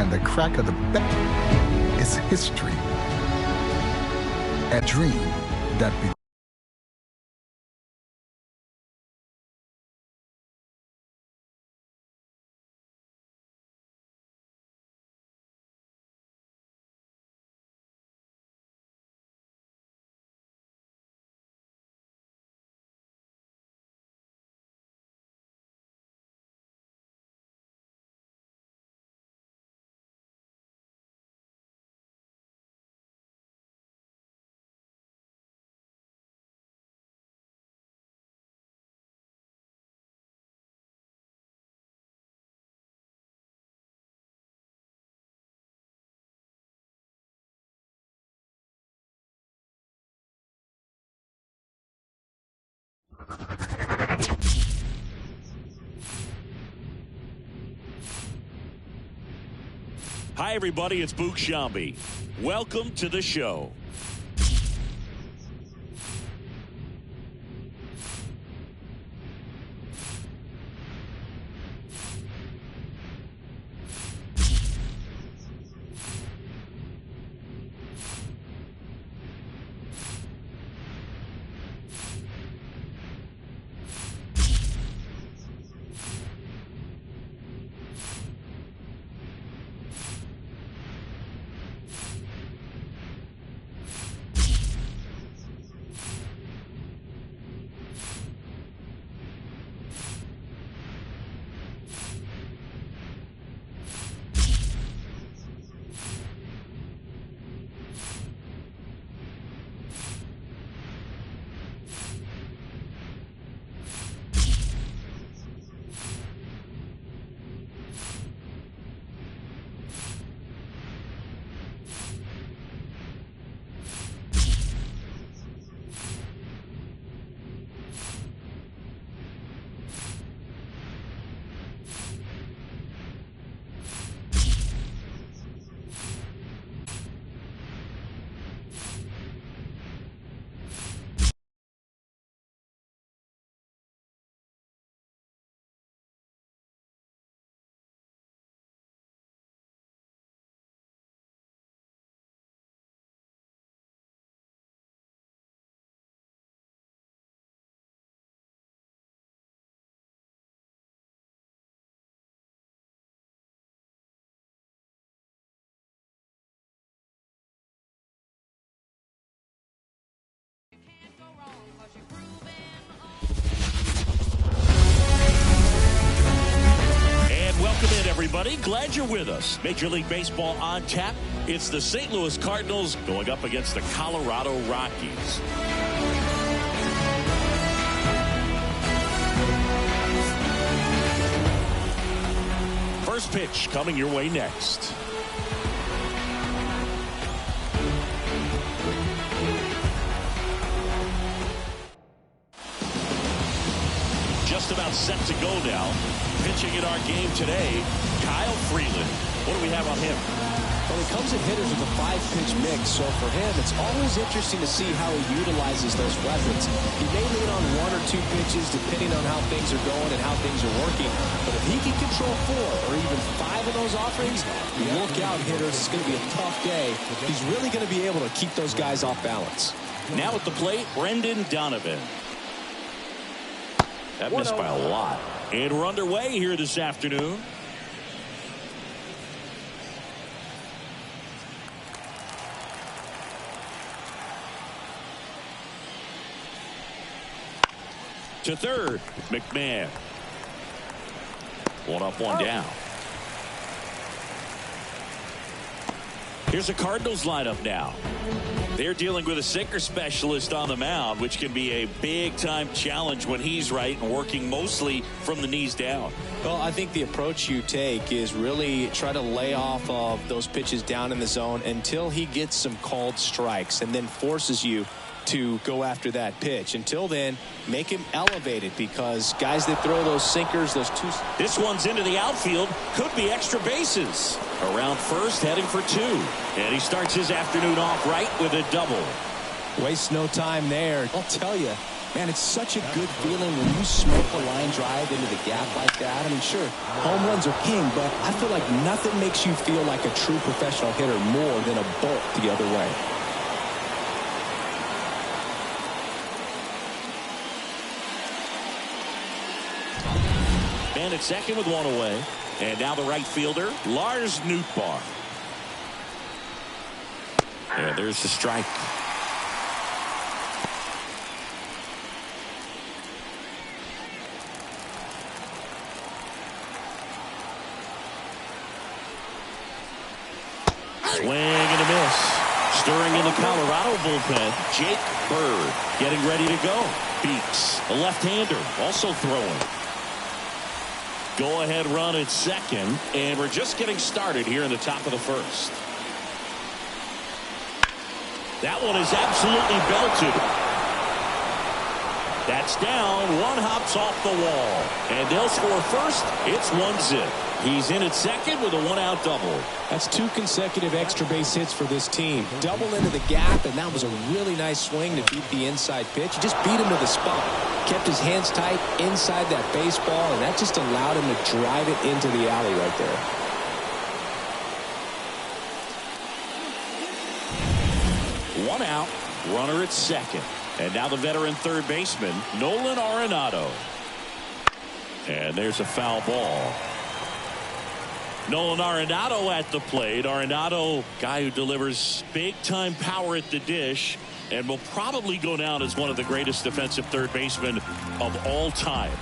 and the crack of the bat is history. A dream that Hi, everybody. It's Boog Shambi. Welcome to the show. Welcome in, everybody. Glad you're with us. Major League Baseball on tap. It's the St. Louis Cardinals going up against the Colorado Rockies. First pitch coming your way next. Just about set to go now. Pitching in our game today, Kyle Freeland. What do we have on him? Well, he comes at hitters with a 5-pitch mix, so for him, it's always interesting to see how he utilizes those weapons. He may lean on 1 or 2 pitches depending on how things are going and how things are working, but if he can control 4 or even 5 of those offerings, look out, hitters. It's going to be a tough day. He's really going to be able to keep those guys off balance. Now at the plate, Brendan Donovan. That missed by a lot. And we're underway here this afternoon. To third, McMahon. One up, one down. Here's the Cardinals lineup now. They're dealing with a sinker specialist on the mound, which can be a big-time challenge when he's right and working mostly from the knees down. Well, I think the approach you take is really try to lay off of those pitches down in the zone until he gets some called strikes and then forces you to go after that pitch. Until then, make him elevated, because guys that throw those sinkers, those two... This one's into the outfield. Could be extra bases. Around first, heading for 2. And he starts his afternoon off right with a double. Waste no time there. I'll tell you, Man, it's such a good feeling when you smoke a line drive into the gap like that. I mean, sure, home runs are king, but I feel like nothing makes you feel like a true professional hitter more than a bolt the other way. And at second with one away. And now the right fielder, Lars Nootbaar. And there's the strike. Swing and a miss. Stirring in the Colorado bullpen, Jake Bird getting ready to go. Beeks, a left-hander, also throwing. Go-ahead run at second, and we're just getting started here in the top of the first. That one is absolutely belted. That's down. One hops off the wall. And they'll score first. It's 1-0. He's in at second with a one-out double. That's 2 consecutive extra base hits for this team. Double into the gap, and that was a really nice swing to beat the inside pitch. He just beat him to the spot. Kept his hands tight inside that baseball, and that just allowed him to drive it into the alley right there. One out, runner at second. And now the veteran third baseman, Nolan Arenado. And there's a foul ball. Nolan Arenado at the plate. Arenado, guy who delivers big-time power at the dish and will probably go down as one of the greatest defensive third basemen of all time.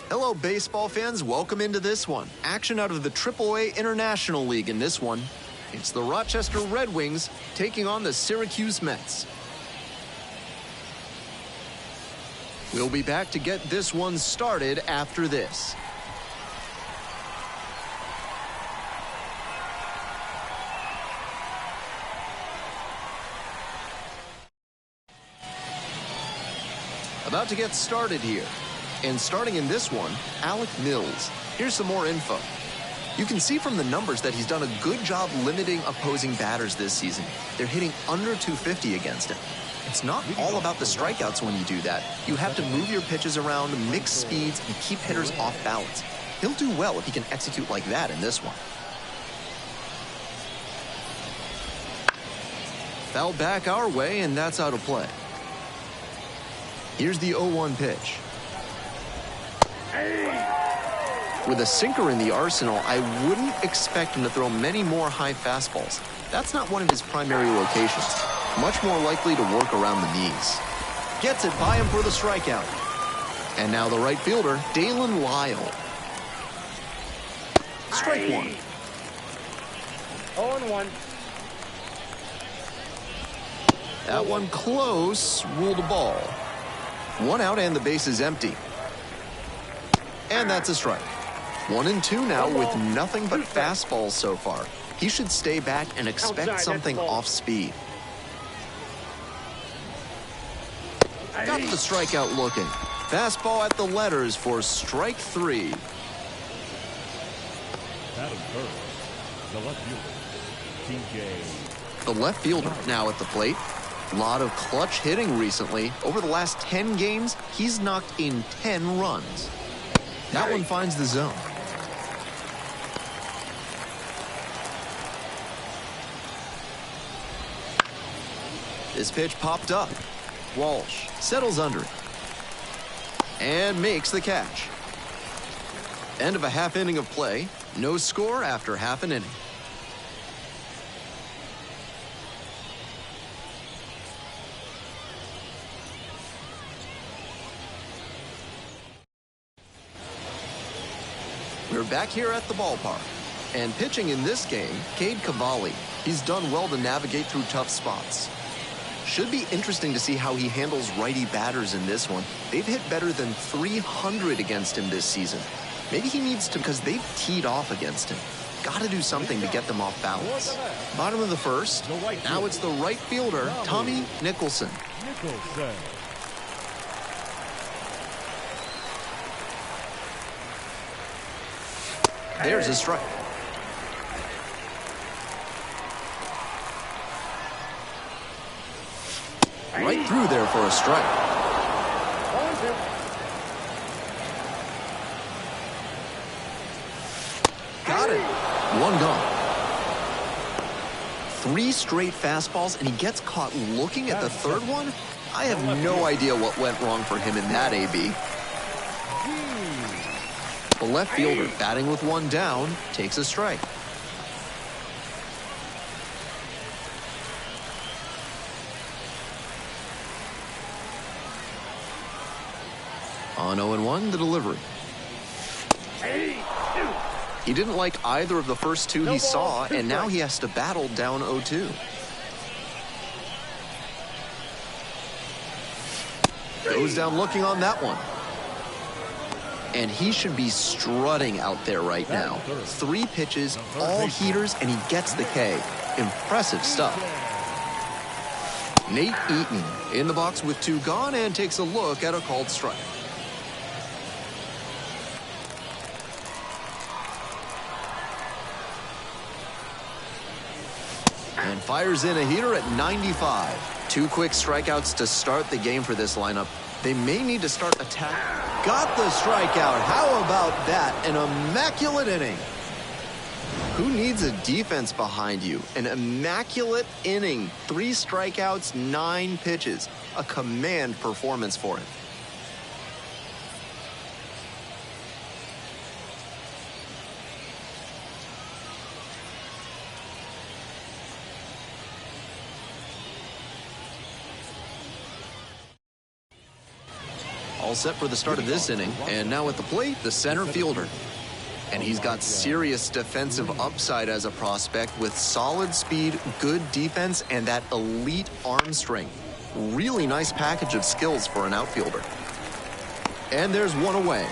Hello, baseball fans. Welcome into this one. Action out of the AAA International League in this one. It's the Rochester Red Wings taking on the Syracuse Mets. We'll be back to get this one started after this. About to get started here. And starting in this one, Alec Mills. Here's some more info. You can see from the numbers that he's done a good job limiting opposing batters this season. They're hitting under 250 against him. It's not all about the strikeouts when you do that. You have to move your pitches around, mix speeds, and keep hitters off balance. He'll do well if he can execute like that in this one. Foul back our way, and that's out of play. Here's the 0-1 pitch. With a sinker in the arsenal, I wouldn't expect him to throw many more high fastballs. That's not one of his primary locations. Much more likely to work around the knees. Gets it by him for the strikeout. And now the right fielder, Dalen Lyle. Strike one. 0-1. That one close, ruled a ball. One out and the base is empty. And that's a strike. 1-2 now with nothing but fastballs so far. He should stay back and expect something off speed. Got the strikeout looking. Fastball at the letters for strike three. The left fielder now at the plate. A lot of clutch hitting recently. Over the last 10 games, he's knocked in 10 runs. That one finds the zone. This pitch popped up. Walsh settles under it and makes the catch. End of a half inning of play. No score after half an inning. We're back here at the ballpark. And pitching in this game, Cade Cavalli. He's done well to navigate through tough spots. Should be interesting to see how he handles righty batters in this one. They've hit better than 300 against him this season. Maybe he needs to, because they've teed off against him. Got to do something to get them off balance. Bottom of the first. Now it's the right fielder, Tommy Nicholson. There's a strike. Right through there for a strike. Got it. One gone. 3 straight fastballs, and he gets caught looking at the third one? I have no idea what went wrong for him in that AB. The left fielder, batting with one down, takes a strike. On 0-1, the delivery. He didn't like either of the first two he saw, and now he has to battle down 0-2. Goes down looking on that one. And he should be strutting out there right now. 3 pitches, all heaters, and he gets the K. Impressive stuff. Nate Eaton in the box with 2 gone and takes a look at a called strike. And fires in a heater at 95. 2 quick strikeouts to start the game for this lineup. They may need to start attack. Got the strikeout. How about that? An immaculate inning. Who needs a defense behind you? An immaculate inning. 3 strikeouts, 9 pitches. A command performance for him. All set for the start of this inning. And now at the plate, the center fielder. And he's got serious defensive upside as a prospect with solid speed, good defense, and that elite arm strength. Really nice package of skills for an outfielder. And there's one away.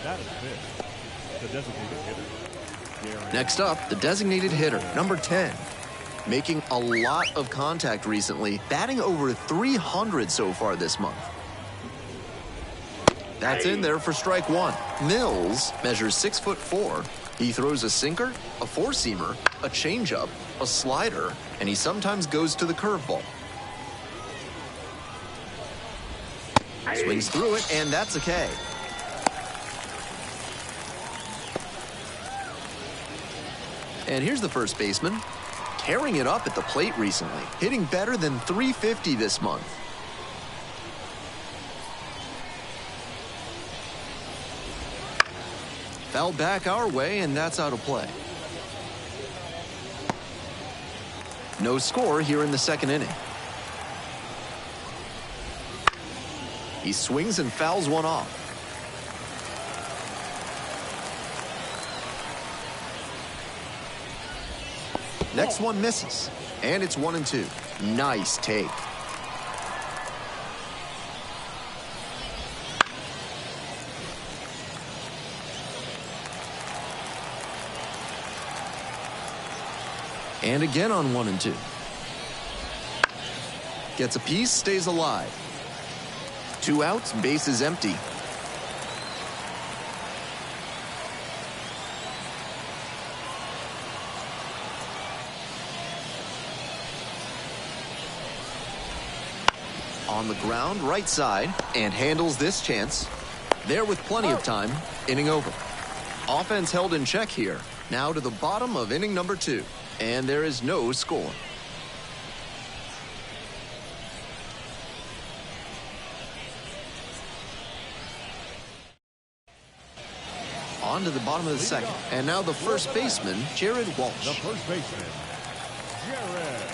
That is it. The designated hitter. Next up, the designated hitter, number 10. Making a lot of contact recently, batting over 300 so far this month. That's in there for strike one. Mills measures 6'4". He throws a sinker, a four-seamer, a changeup, a slider, and he sometimes goes to the curveball. Swings through it, and that's a K. And here's the first baseman, tearing it up at the plate recently, hitting better than .350 this month. Foul back our way, and that's out of play. No score here in the second inning. He swings and fouls one off. Next one misses, and it's 1-2. Nice take. And again on 1-2. Gets a piece, stays alive. 2 outs, base is empty. On the ground, right side, and handles this chance. There with plenty of time, inning over. Offense held in check here. Now to the bottom of inning number 2. And there is no score. On to the bottom of the second. And now the first baseman, Jared Walsh. The first baseman, Jared Walsh.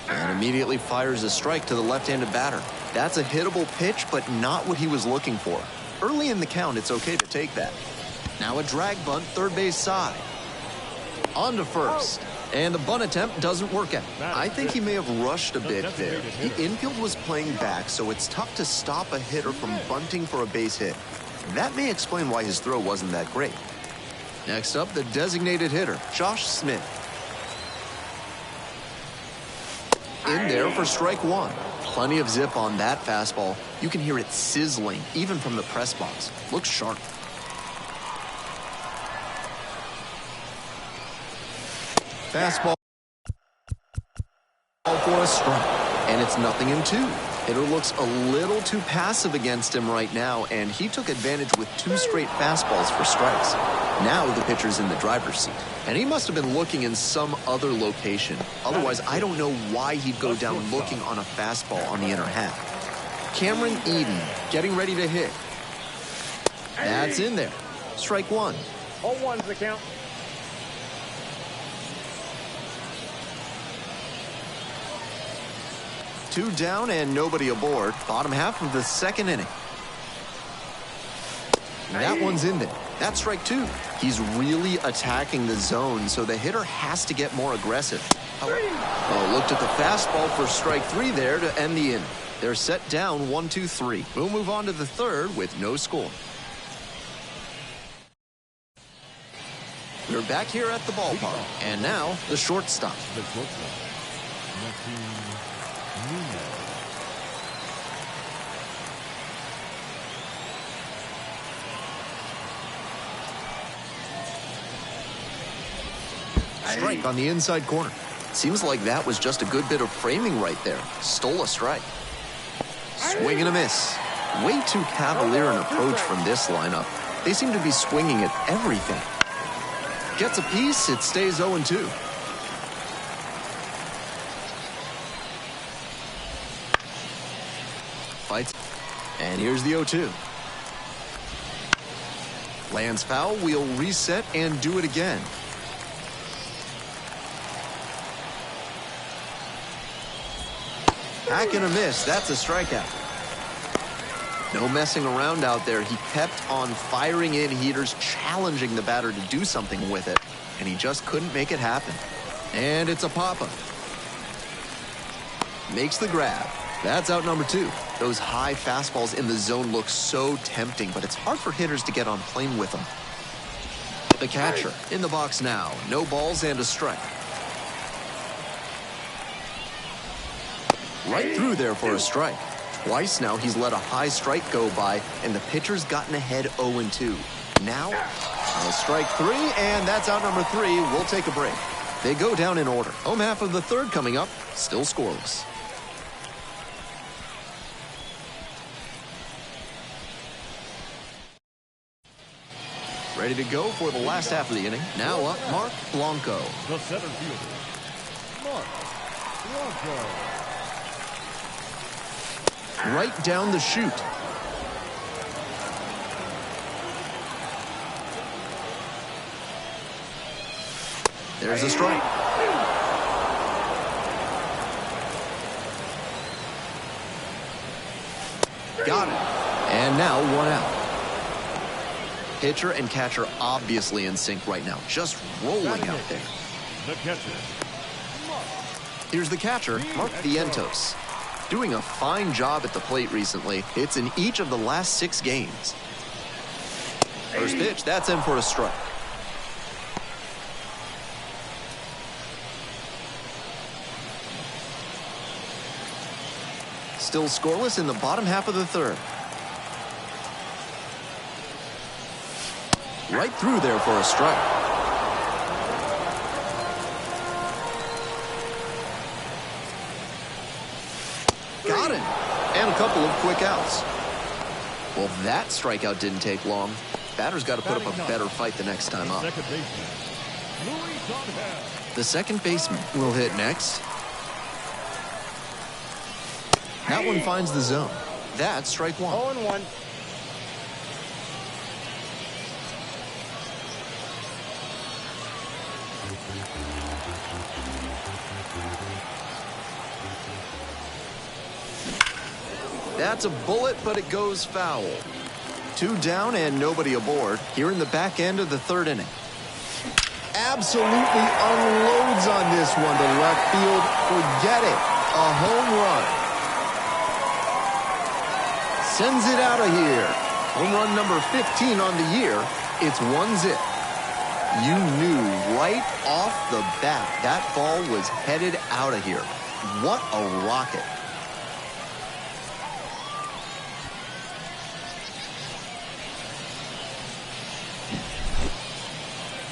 And immediately fires a strike to the left-handed batter. That's a hittable pitch, but not what he was looking for. Early in the count, it's okay to take that. Now a drag bunt, third base side. On to first. And the bunt attempt doesn't work out. I think he may have rushed a bit there. The infield was playing back, so it's tough to stop a hitter from bunting for a base hit. That may explain why his throw wasn't that great. Next up, the designated hitter, Josh Smith. In there for strike one. Plenty of zip on that fastball. You can hear it sizzling, even from the press box. Looks sharp. Fastball for a strike. And it's 0-2. Hitter looks a little too passive against him right now, and he took advantage with 2 straight fastballs for strikes. Now the pitcher's in the driver's seat, and he must have been looking in some other location. Otherwise, I don't know why he'd go down looking on a fastball on the inner half. Cameron Eden getting ready to hit. That's in there. Strike one. 0-1's the count. Two down and nobody aboard. Bottom half of the second inning. That one's in there. That's strike two. He's really attacking the zone, so the hitter has to get more aggressive. Oh, looked at the fastball for strike three there to end the inning. They're set down 1-2-3. We'll move on to the third with no score. We're back here at the ballpark. And now, the shortstop. The shortstop. Strike on the inside corner. Seems like that was just a good bit of framing right there. Stole a strike. Swing and a miss. Way too cavalier an approach from this lineup. They seem to be swinging at everything. Gets a piece, it stays 0-2. Fights. And here's the 0-2. Lands foul, we'll reset and do it again. Back and a miss, that's a strikeout. No messing around out there. He kept on firing in heaters, challenging the batter to do something with it, and he just couldn't make it happen. And it's a pop-up. Makes the grab. That's out number 2. Those high fastballs in the zone look so tempting, but it's hard for hitters to get on plane with them. The catcher in the box now. No balls and a strike. Right through there for a strike. Twice now he's let a high strike go by, and the pitcher's gotten ahead 0-2. Now, a strike 3, and that's out number 3. We'll take a break. They go down in order. Home half of the third coming up, still scoreless. Ready to go for the last half of the inning. Now up, Mark Blanco. The center fielder, Mark Blanco. Right down the chute. There's a strike. Got it. And now 1 out. Pitcher and catcher obviously in sync right now, just rolling out there. The catcher, Here's the catcher, Mark Vientos. Doing a fine job at the plate recently. Hits in each of the last 6 games. First pitch, that's in for a strike. Still scoreless in the bottom half of the third. Right through there for a strike. Got it. And a couple of quick outs. Well, that strikeout didn't take long. Batter's got to put up a better fight the next time up. second baseman, Luis Angel. The second baseman will hit next. That one finds the zone. That's strike 1. 0-1. That's a bullet, but it goes foul. 2 down and nobody aboard here in the back end of the third inning. Absolutely unloads on this one to left field. Forget it. A home run. Sends it out of here. Home run number 15 on the year. It's 1-0. You knew right off the bat that ball was headed out of here. What a rocket.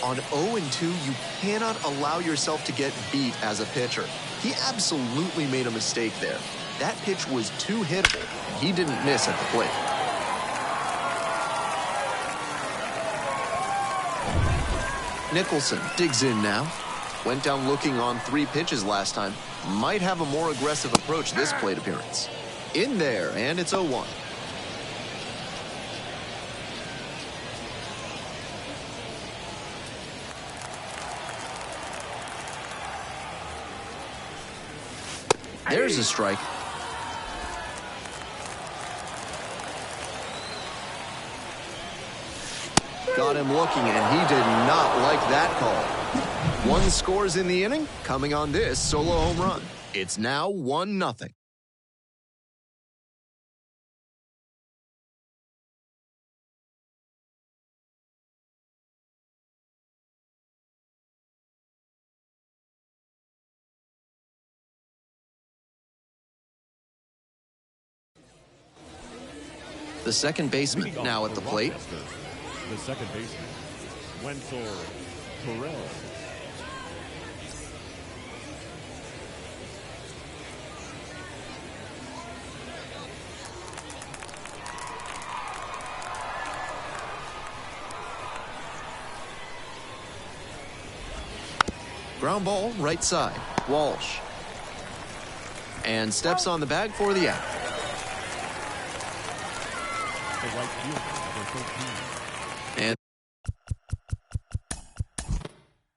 On 0-2, you cannot allow yourself to get beat as a pitcher. He absolutely made a mistake there. That pitch was too hittable, and he didn't miss at the plate. Nicholson digs in now. Went down looking on 3 pitches last time. Might have a more aggressive approach this plate appearance. In there, and it's 0-1. There's a strike. Got him looking, and he did not like that call. 1 scores in the inning, coming on this solo home run. It's now 1-0. The second baseman now at the plate. The second baseman, Wenzel Terrell. Ground ball, right side. Walsh. And steps on the bag for the out. the right fielder, number 13. And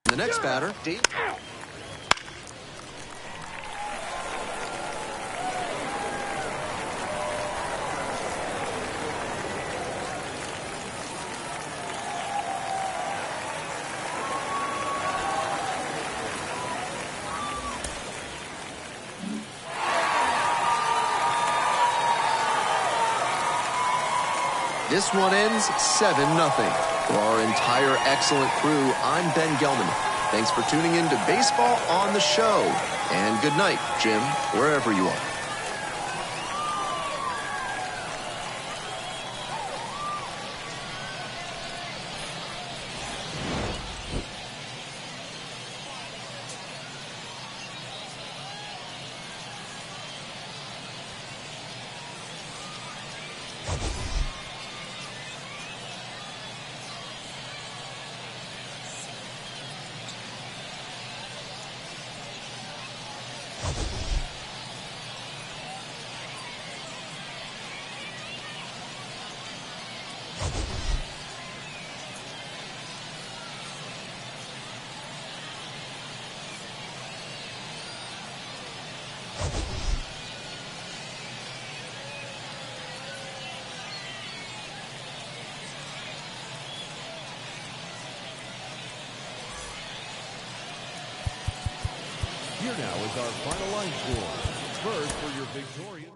the next batter, deep. This one ends 7-0. For our entire excellent crew, I'm Ben Gelman. Thanks for tuning in to Baseball on the Show. And good night, Jim, wherever you are. Here now is our final line score. First for your victorious.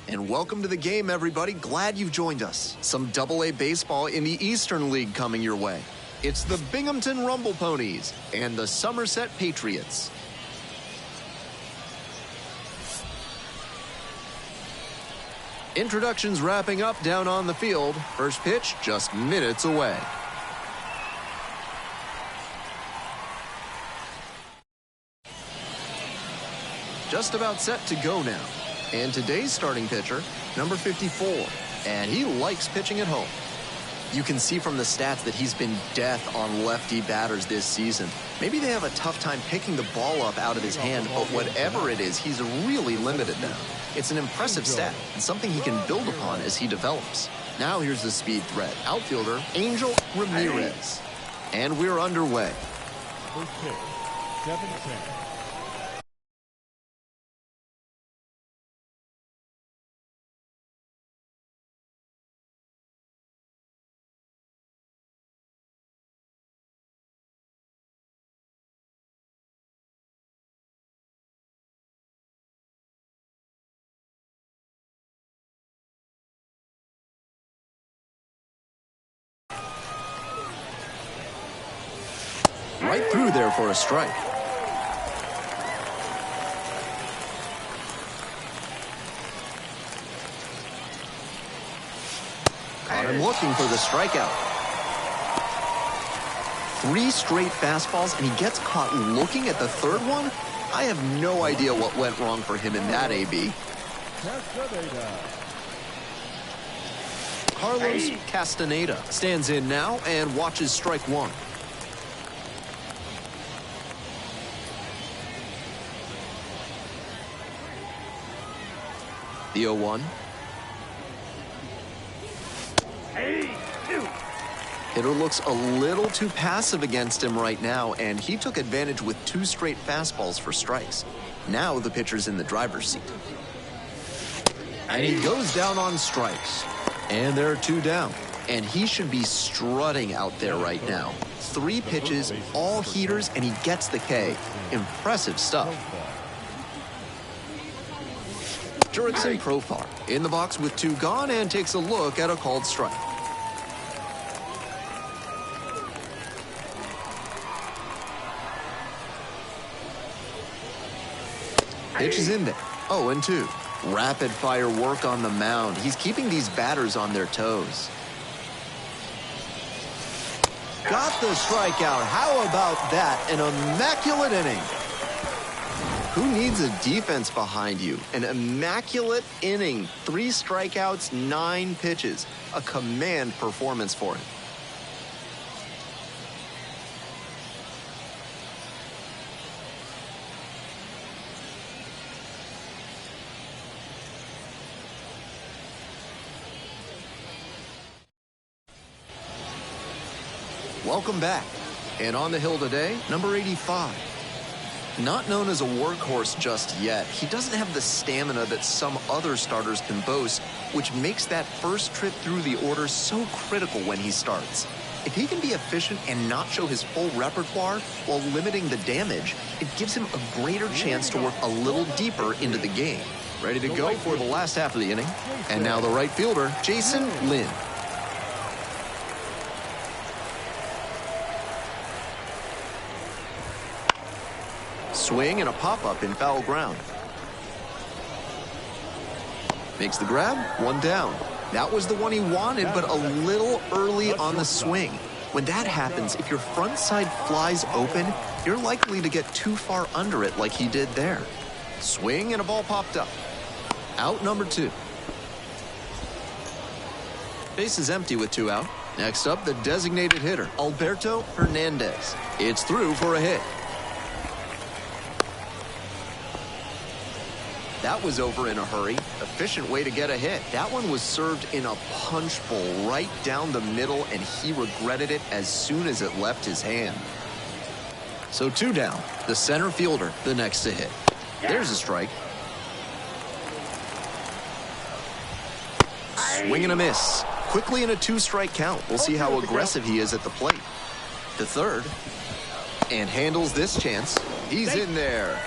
And welcome to the game, everybody. Glad you've joined us. Some Double-A baseball in the Eastern League coming your way. It's the Binghamton Rumble Ponies and the Somerset Patriots. Introductions wrapping up down on the field. First pitch just minutes away. Just about set to go now. And today's starting pitcher, number 54, and he likes pitching at home. You can see from the stats that he's been death on lefty batters this season. Maybe they have a tough time picking the ball up out of his hand, but whatever it is, he's really limited now. It's an impressive stat and something he can build upon as he develops. Now here's the speed threat. Outfielder, Angel Ramirez. And we're underway. First pitch, 7-10. Right through there for a strike. Caught him looking for the strikeout. 3 straight fastballs, and he gets caught looking at the third one? I have no idea what went wrong for him in that AB. Carlos Castaneda stands in now and watches strike 1. The 0-1. Hitter looks a little too passive against him right now, and he took advantage with 2 straight fastballs for strikes. Now the pitcher's in the driver's seat. And he goes down on strikes. And there are 2 down. And he should be strutting out there right now. 3 pitches, all heaters, and he gets the K. Impressive stuff. Jurickson Profar in the box with 2 gone and takes a look at a called strike. Pitch is in there. 0-2. Rapid fire work on the mound. He's keeping these batters on their toes. Got the strikeout. How about that? An immaculate inning. Who needs a defense behind you? An immaculate inning. 3 strikeouts, 9 pitches. A command performance for him. Welcome back. And on the hill today, number 85. Not known as a workhorse just yet, he doesn't have the stamina that some other starters can boast, which makes that first trip through the order so critical when he starts. If he can be efficient and not show his full repertoire while limiting the damage, it gives him a greater chance to work a little deeper into the game. Ready to go for the last half of the inning. And now the right fielder, Jason Lynn. Swing and a pop-up in foul ground. Makes the grab, 1 down. That was the one he wanted, but a little early on the swing. When that happens, if your front side flies open, you're likely to get too far under it like he did there. Swing and a ball popped up. Out number 2. Base is empty with 2 out. Next up, the designated hitter, Alberto Hernandez. It's through for a hit. That was over in a hurry. Efficient way to get a hit. That one was served in a punch bowl right down the middle, and he regretted it as soon as it left his hand. So 2 down. The center fielder, the next to hit. There's a strike. Swing and a miss. Quickly in a 2-strike count. We'll see how aggressive he is at the plate. To third. And handles this chance. He's in there.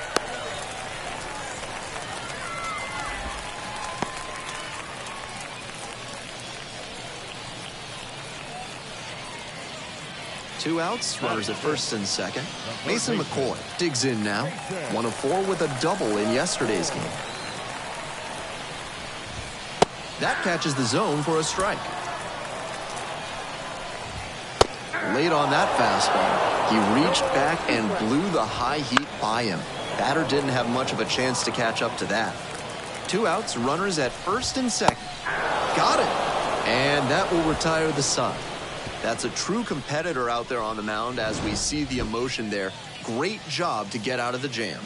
Two outs, runners at first and second. Mason McCoy digs in now. 1 of 4 with a double in yesterday's game. That catches the zone for a strike. Late on that fastball, he reached back and blew the high heat by him. Batter didn't have much of a chance to catch up to that. 2 outs, runners at first and second. Got it. And that will retire the side. That's a true competitor out there on the mound as we see the emotion there. Great job to get out of the jam.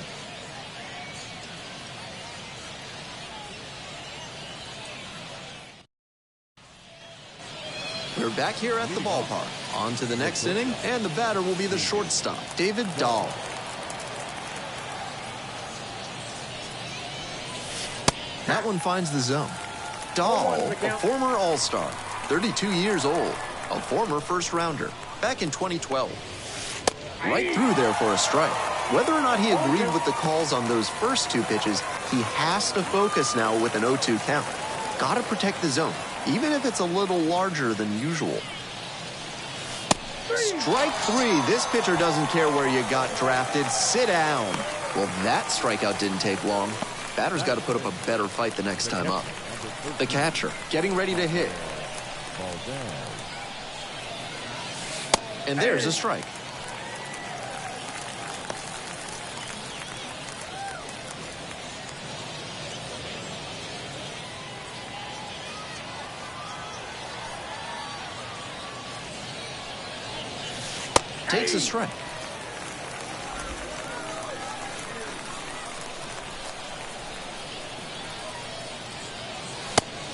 We're back here at the ballpark. On to the next inning, and the batter will be the shortstop, David Dahl. That one finds the zone. Dahl, a former All-Star, 32 years old. A former first-rounder, back in 2012. Right through there for a strike. Whether or not he agreed with the calls on those first 2 pitches, he has to focus now with an 0-2 count. Gotta protect the zone, even if it's a little larger than usual. Strike three. This pitcher doesn't care where you got drafted. Sit down. Well, that strikeout didn't take long. Batter's got to put up a better fight the next time up. The catcher getting ready to hit. And there's a strike. Takes a strike.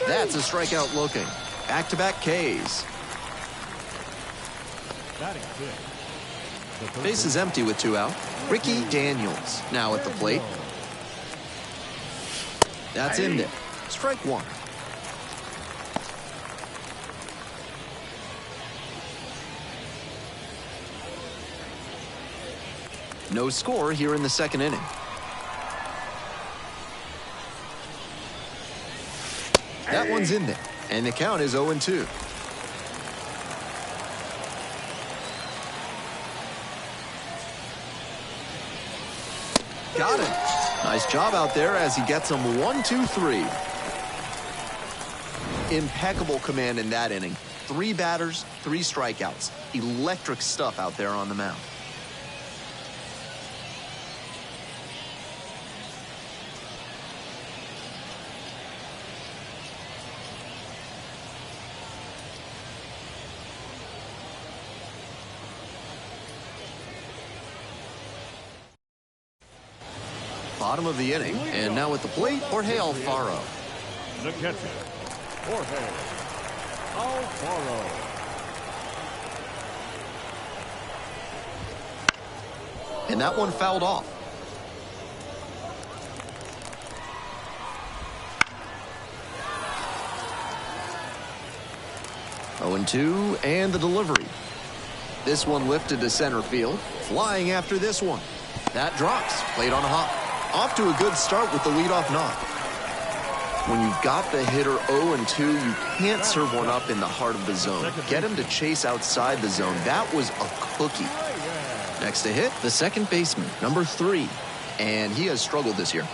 That's a strikeout looking. Back-to-back Ks. Base is empty with 2 out. Ricky Daniels now at the plate. That's in there. Strike one. No score here in the second inning. That one's in there, and the count is 0-2. Got him. Nice job out there as he gets him 1-2-3. Impeccable command in that inning. 3 batters, 3 strikeouts. Electric stuff out there on the mound. Bottom of the inning, and now at the plate, Jorge Alfaro. The catcher, Jorge Alfaro. And that one fouled off. Oh, 0-2, and the delivery. This one lifted to center field, flying after this one. That drops, played on a hop. Off to a good start with the leadoff knock. When you've got the hitter 0-2, you can't serve one up in the heart of the zone. Get him to chase outside the zone. That was a cookie. Next to hit, the second baseman, number 3. And he has struggled this year.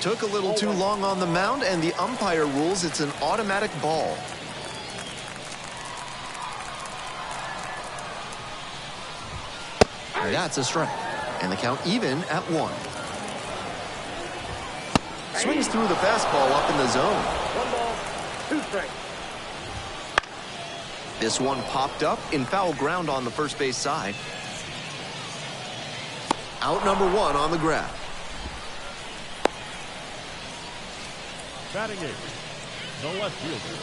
Took a little too long on the mound, and the umpire rules it's an automatic ball. That's a strike. And the count even at 1. Swings through the fastball up in the zone. 1 ball, 2 strikes. This one popped up in foul ground on the first base side. Out number 1 on the grab. Batting 8, the left fielder,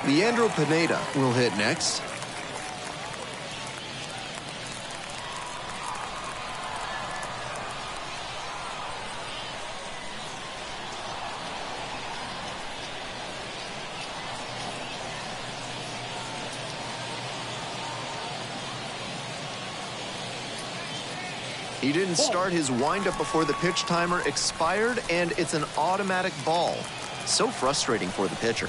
Leandro Pineda will hit next. He didn't start his windup before the pitch timer expired, and it's an automatic ball. So frustrating for the pitcher.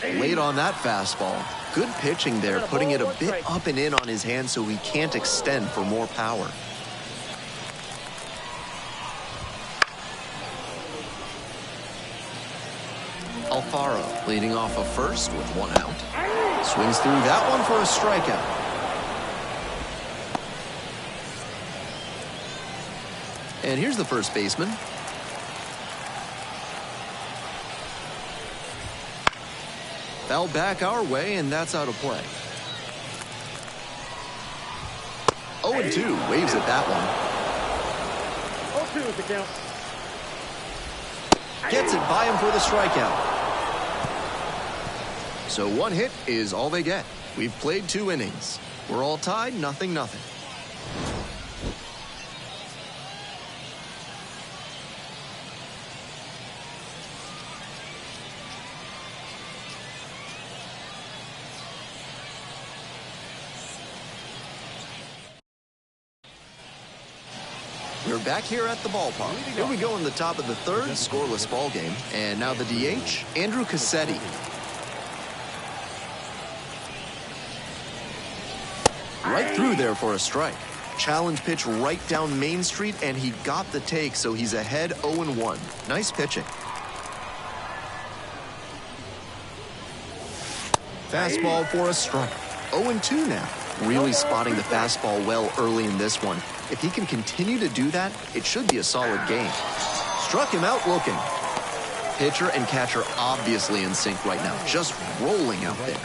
Late on that fastball. Good pitching there, putting it a bit up and in on his hand so he can't extend for more power. Alfaro leading off of first with 1 out. Swings through that one for a strikeout. And here's the first baseman. Foul back our way, and that's out of play. 0-2, waves at that one. 0-2 is the count. Gets it by him for the strikeout. So 1 hit is all they get. We've played 2 innings. We're all tied, 0-0. We're back here at the ballpark. Here we go in the top of the third, scoreless ball game. And now the DH, Andrew Cassetti. Right through there for a strike. Challenge pitch right down Main Street, and he got the take, so he's ahead 0-1. Nice pitching. Fastball for a strike. 0-2 now. Really spotting the fastball well early in this one. If he can continue to do that, it should be a solid game. Struck him out looking. Pitcher and catcher obviously in sync right now, just rolling out there.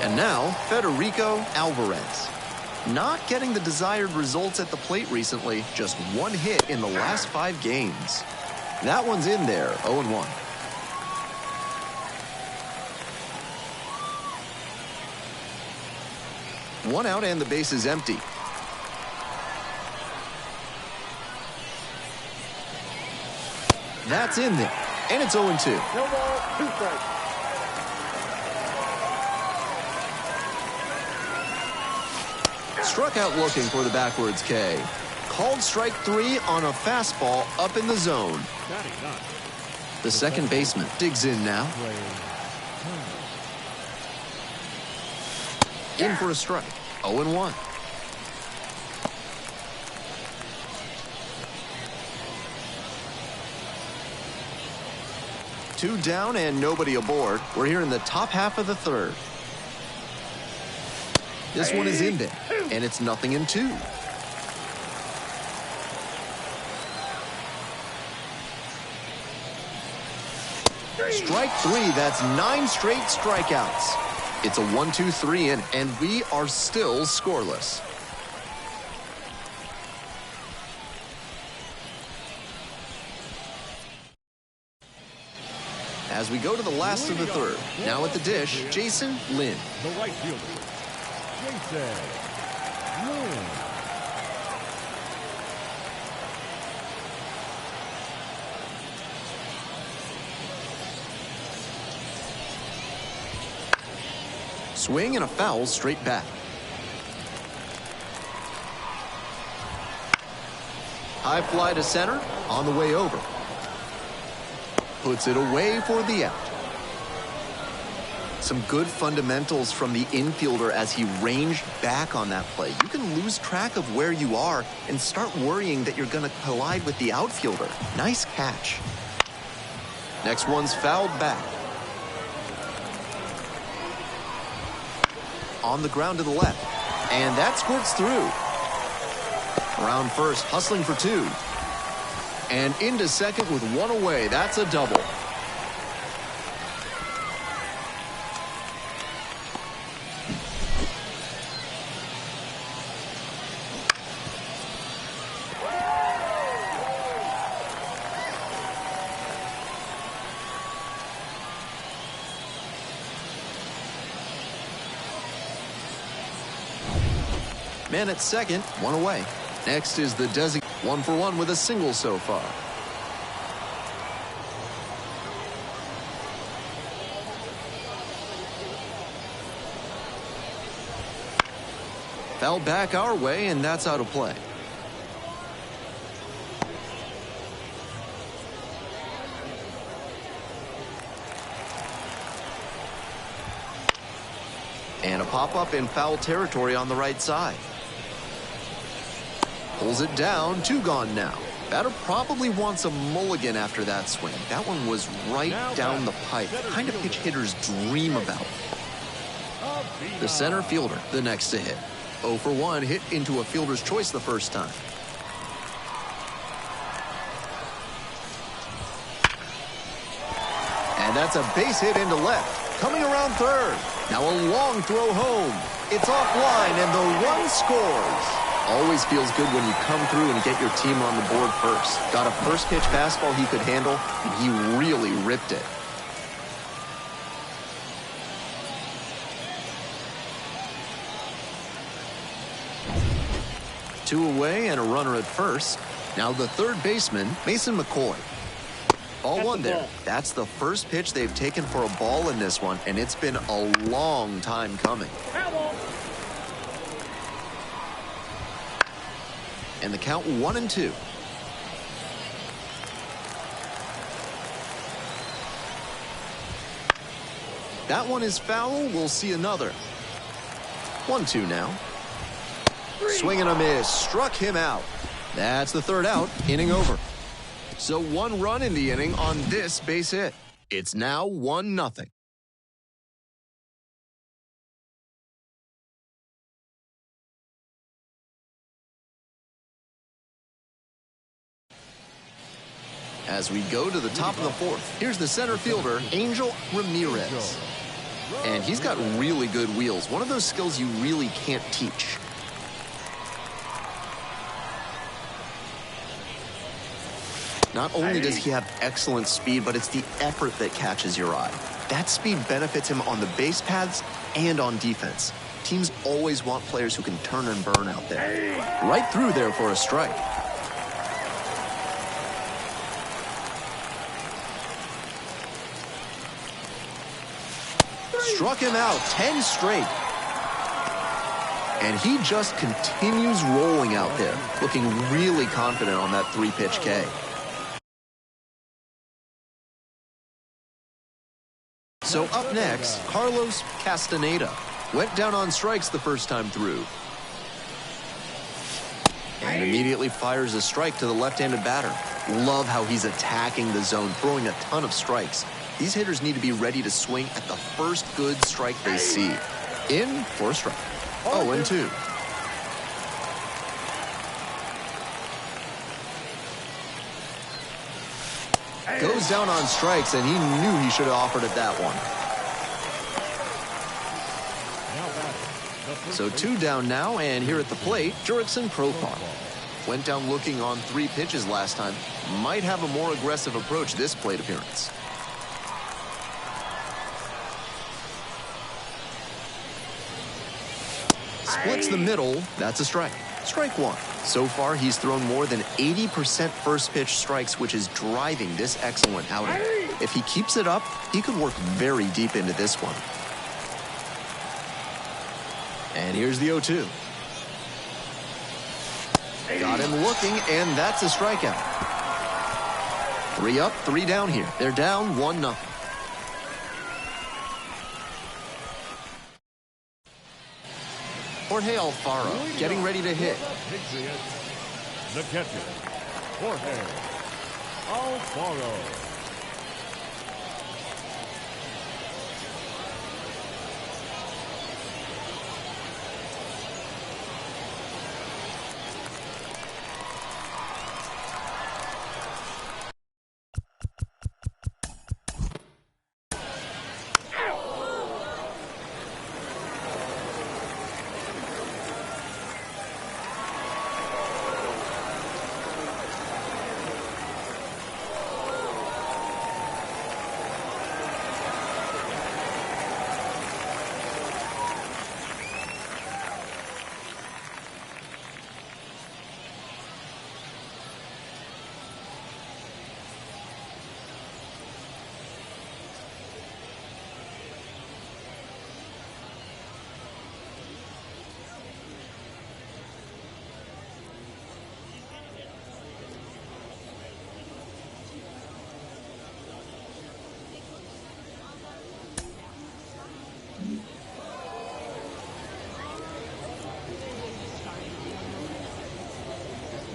And now, Federico Alvarez. Not getting the desired results at the plate recently, just one hit in the last 5 games. That one's in there, 0-1. One out and the base is empty. That's in there, and it's 0-2. No ball, 2 strikes. Struck out looking for the backwards K. Called strike 3 on a fastball up in the zone. The second baseman digs in now. In for a strike. 0-1. Two down and nobody aboard. We're here in the top half of the third. This one is in there, and it's 0-2. Strike 3, that's 9 straight strikeouts. It's a 1-2-3 inning, and we are still scoreless. As we go to the last of the third, now at the dish, Jason Lynn. The right fielder, Jason Lynn. Swing and a foul straight back. High fly to center, on the way over. Puts it away for the out. Some good fundamentals from the infielder as he ranged back on that play. You can lose track of where you are and start worrying that you're going to collide with the outfielder. Nice catch. Next one's fouled back. On the ground to the left, and that squirts through. Around first, hustling for 2. And into second with 1 away. That's a double. Man at second, 1 away. Next is the designated 1-for-1 with a single so far. Foul back our way, and that's out of play. And a pop-up in foul territory on the right side. Pulls it down, 2 gone now. Batter probably wants a mulligan after that swing. That one was right down the pipe. The kind of pitch hitters dream about. The center fielder, the next to hit. 0-for-1, hit into a fielder's choice the first time. And that's a base hit into left. Coming around third. Now a long throw home. It's offline, and the run scores. Always feels good when you come through and get your team on the board first. Got a first pitch fastball he could handle, and he really ripped it. Two away and a runner at first. Now the third baseman, Mason McCoy. Ball 1 there. That's the first pitch they've taken for a ball in this one, and it's been a long time coming. And the count 1-2. That one is foul. We'll see another. 1-2 now. Swing and a miss. Struck him out. That's the third out. Inning over. So 1 run in the inning on this base hit. It's now 1-0. As we go to the top of the fourth, here's the center fielder, Angel Ramirez. And he's got really good wheels, one of those skills you really can't teach. Not only does he have excellent speed, but it's the effort that catches your eye. That speed benefits him on the base paths and on defense. Teams always want players who can turn and burn out there. Right through there for a strike. Struck him out, 10 straight. And he just continues rolling out there, looking really confident on that 3-pitch K. So up next, Carlos Castaneda. Went down on strikes the first time through. And immediately fires a strike to the left-handed batter. Love how he's attacking the zone, throwing a ton of strikes. These hitters need to be ready to swing at the first good strike they see. In for a strike. 0-2. Goes down on strikes, and he knew he should have offered it that one. So 2 down now, and here at the plate, Jurickson Profar. Went down looking on 3 pitches last time. Might have a more aggressive approach this plate appearance. Splits the middle. That's a strike. Strike 1. So far, he's thrown more than 80% first pitch strikes, which is driving this excellent outing. If he keeps it up, he could work very deep into this one. And here's the 0-2. Got him looking, and that's a strikeout. 3 up, 3 down here. They're down 1-0. Jorge Alfaro getting ready to hit. The catcher, Jorge Alfaro.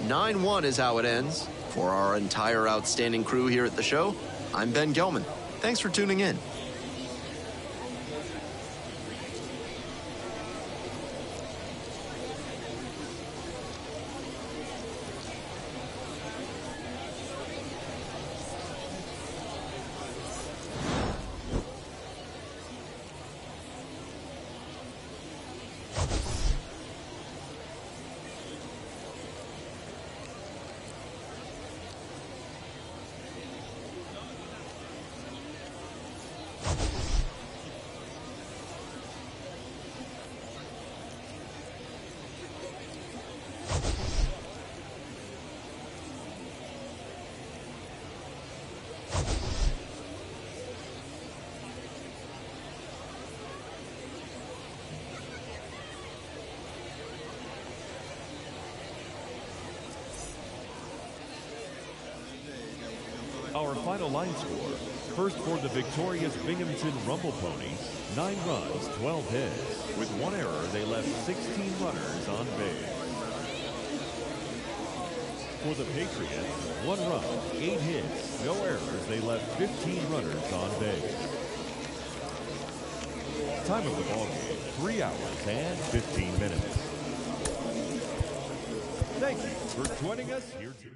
(9-1) is how it ends. For our entire outstanding crew here at the show, I'm Ben Gelman. Thanks for tuning in. Our final line score. First for the victorious Binghamton Rumble Ponies, 9 runs, 12 hits. With 1 error, they left 16 runners on base. For the Patriots, 1 run, 8 hits, no errors, they left 15 runners on base. Time of the ballgame, 3 hours and 15 minutes. Thank you for joining us here too.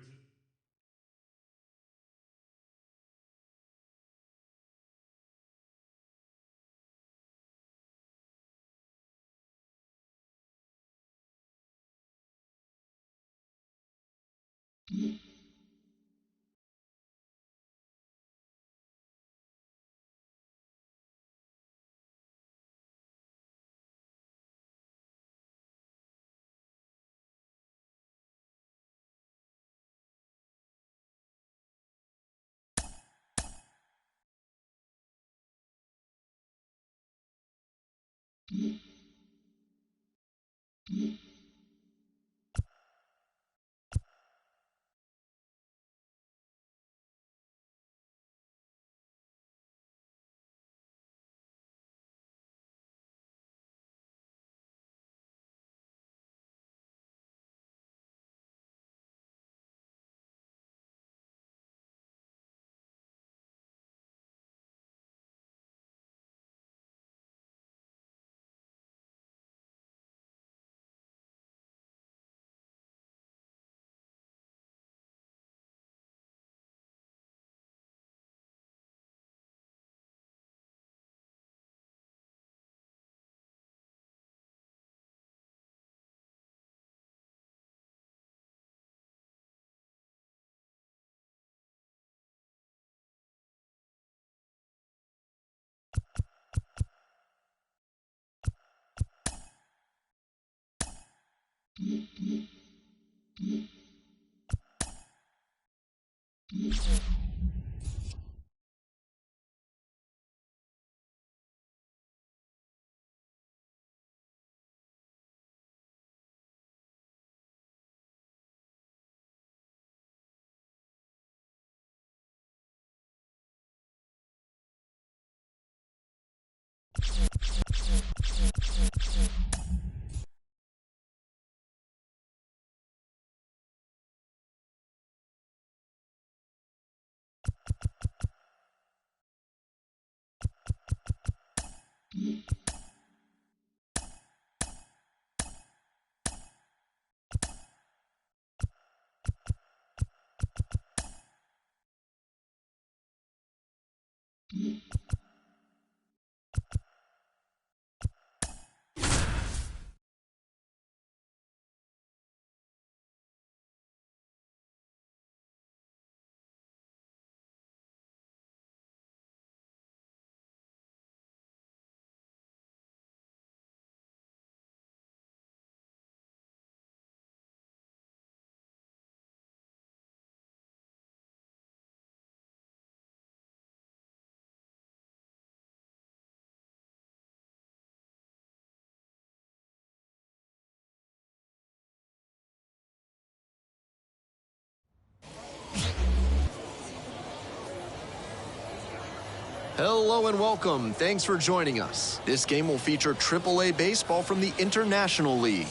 Hello and welcome. Thanks for joining us. This game will feature AAA baseball from the International League.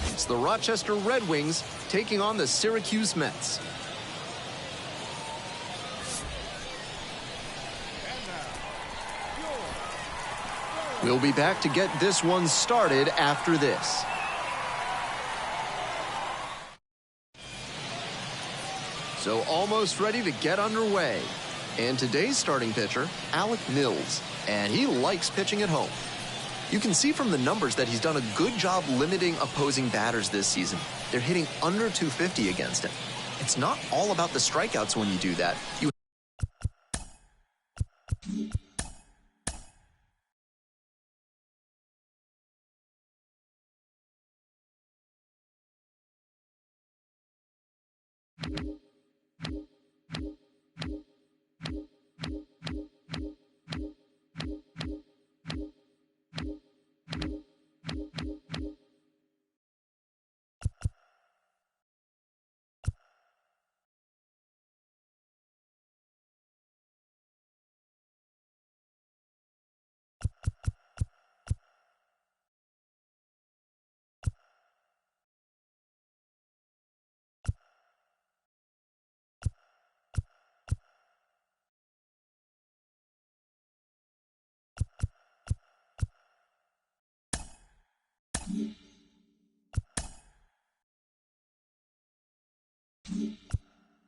It's the Rochester Red Wings taking on the Syracuse Mets. We'll be back to get this one started after this. So almost ready to get underway. And today's starting pitcher, Alec Mills, and he likes pitching at home. You can see from the numbers that he's done a good job limiting opposing batters this season. They're hitting under 250 against him. It's not all about the strikeouts when you do that.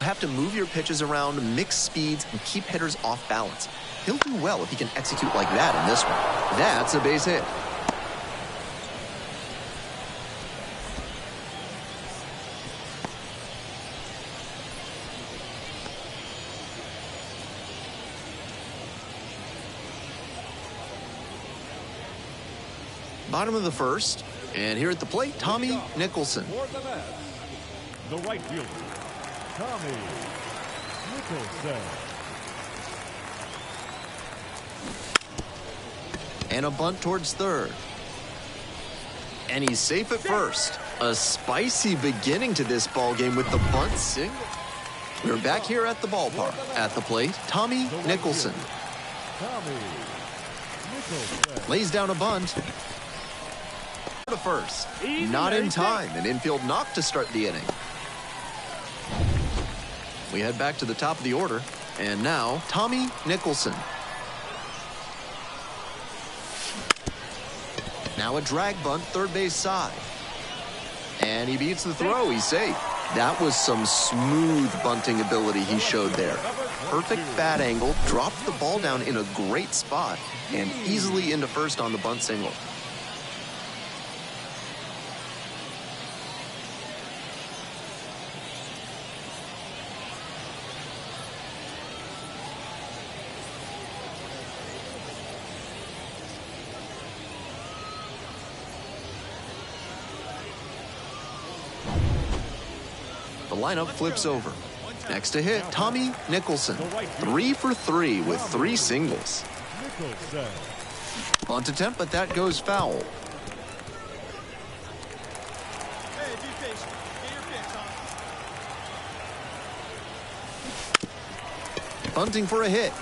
Have to move your pitches around, mix speeds, and keep hitters off balance. He'll do well if he can execute like that in this one. That's a base hit. Bottom of the first, and here at the plate, Tommy Nicholson. For the Mets, the right fielder, Tommy Nicholson. And a bunt towards third. And he's safe at first. A spicy beginning to this ball game with the bunt single. We're back here at the ballpark. At the plate, Tommy Nicholson. Tommy Nicholson. Lays down a bunt. To first. Not in time. An infield knock to start the inning. We head back to the top of the order. And now, Tommy Nicholson. Now a drag bunt, third base side. And he beats the throw. He's safe. That was some smooth bunting ability he showed there. Perfect bat angle, dropped the ball down in a great spot, and easily into first on the bunt single. The lineup flips over. Next to hit, Tommy Nicholson. 3 for 3 with 3 singles. Nicholson. Bunt attempt, but that goes foul. Bunting for a hit.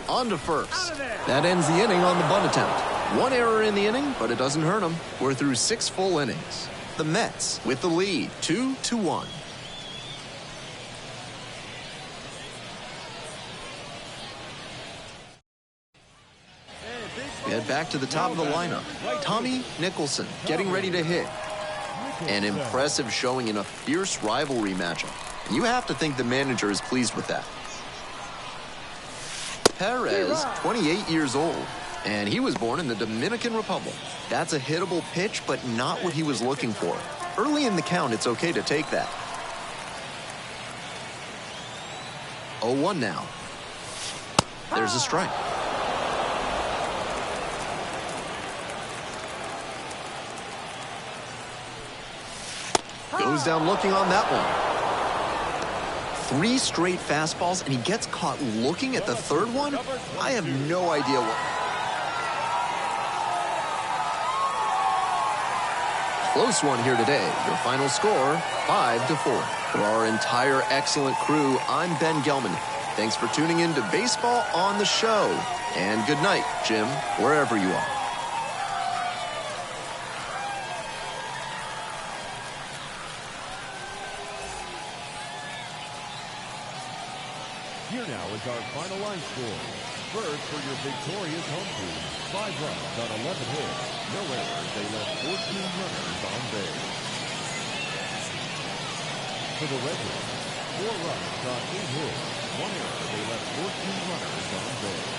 On to first. That ends the inning on the bunt attempt. 1 error in the inning, but it doesn't hurt him. We're through 6 full innings. The Mets with the lead, 2-1. We head back to the top of the lineup. Tommy Nicholson getting ready to hit. An impressive showing in a fierce rivalry matchup. You have to think the manager is pleased with that. Perez, 28 years old, and he was born in the Dominican Republic. That's a hittable pitch, but not what he was looking for. Early in the count, it's okay to take that. 0-1 now. There's a strike. Goes down looking on that one. 3 straight fastballs, and he gets caught looking at the third one? I have no idea what. Close one here today. Your final score, 5-4. For our entire excellent crew, I'm Ben Gelman. Thanks for tuning in to Baseball on the Show. And good night, Jim, wherever you are. Here now is our final line score. First, for your victorious home team, 5 runs on 11 hits. No errors. They left 14 runners on base. For the Red Sox, 4 runs on 8 hits. 1 error. They left 14 runners on base.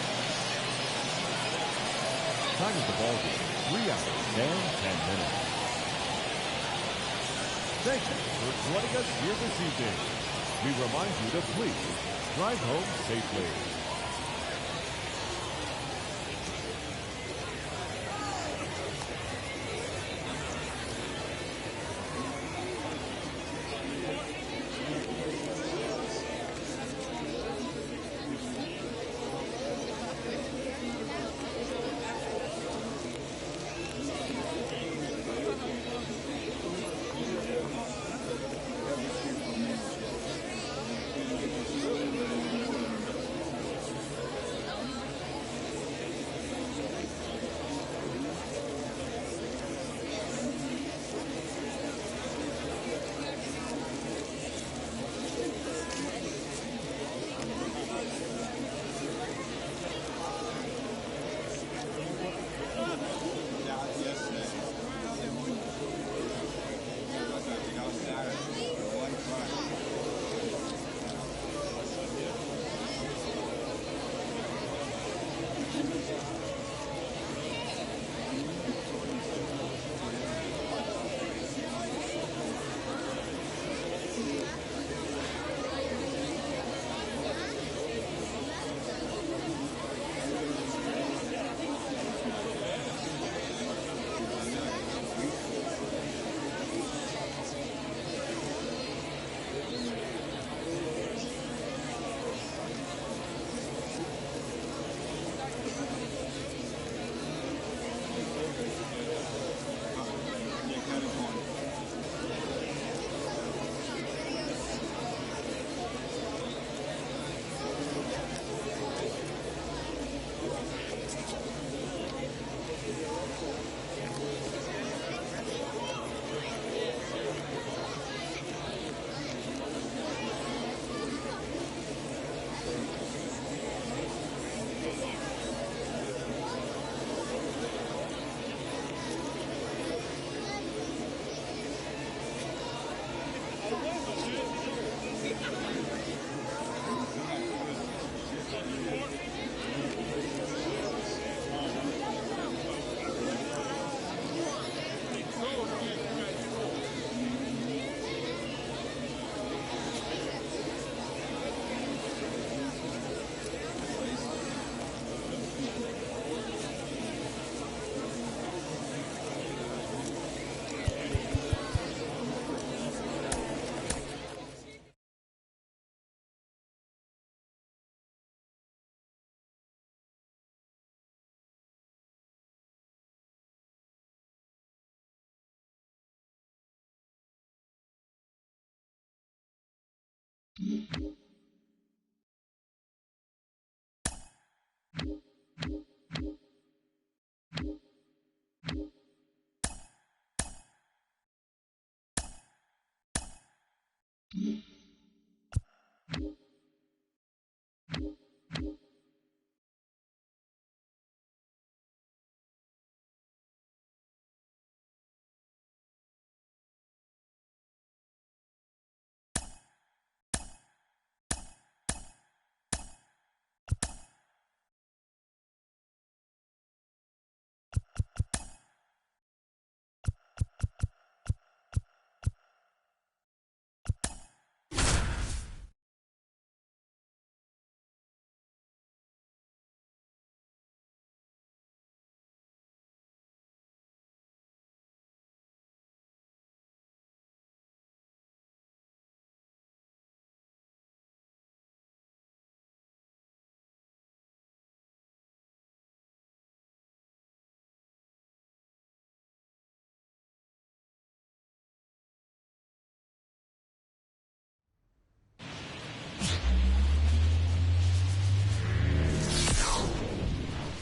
Time of the ball game, 3 hours and 10 minutes. Thank you for joining us here this evening. We remind you to please drive home safely.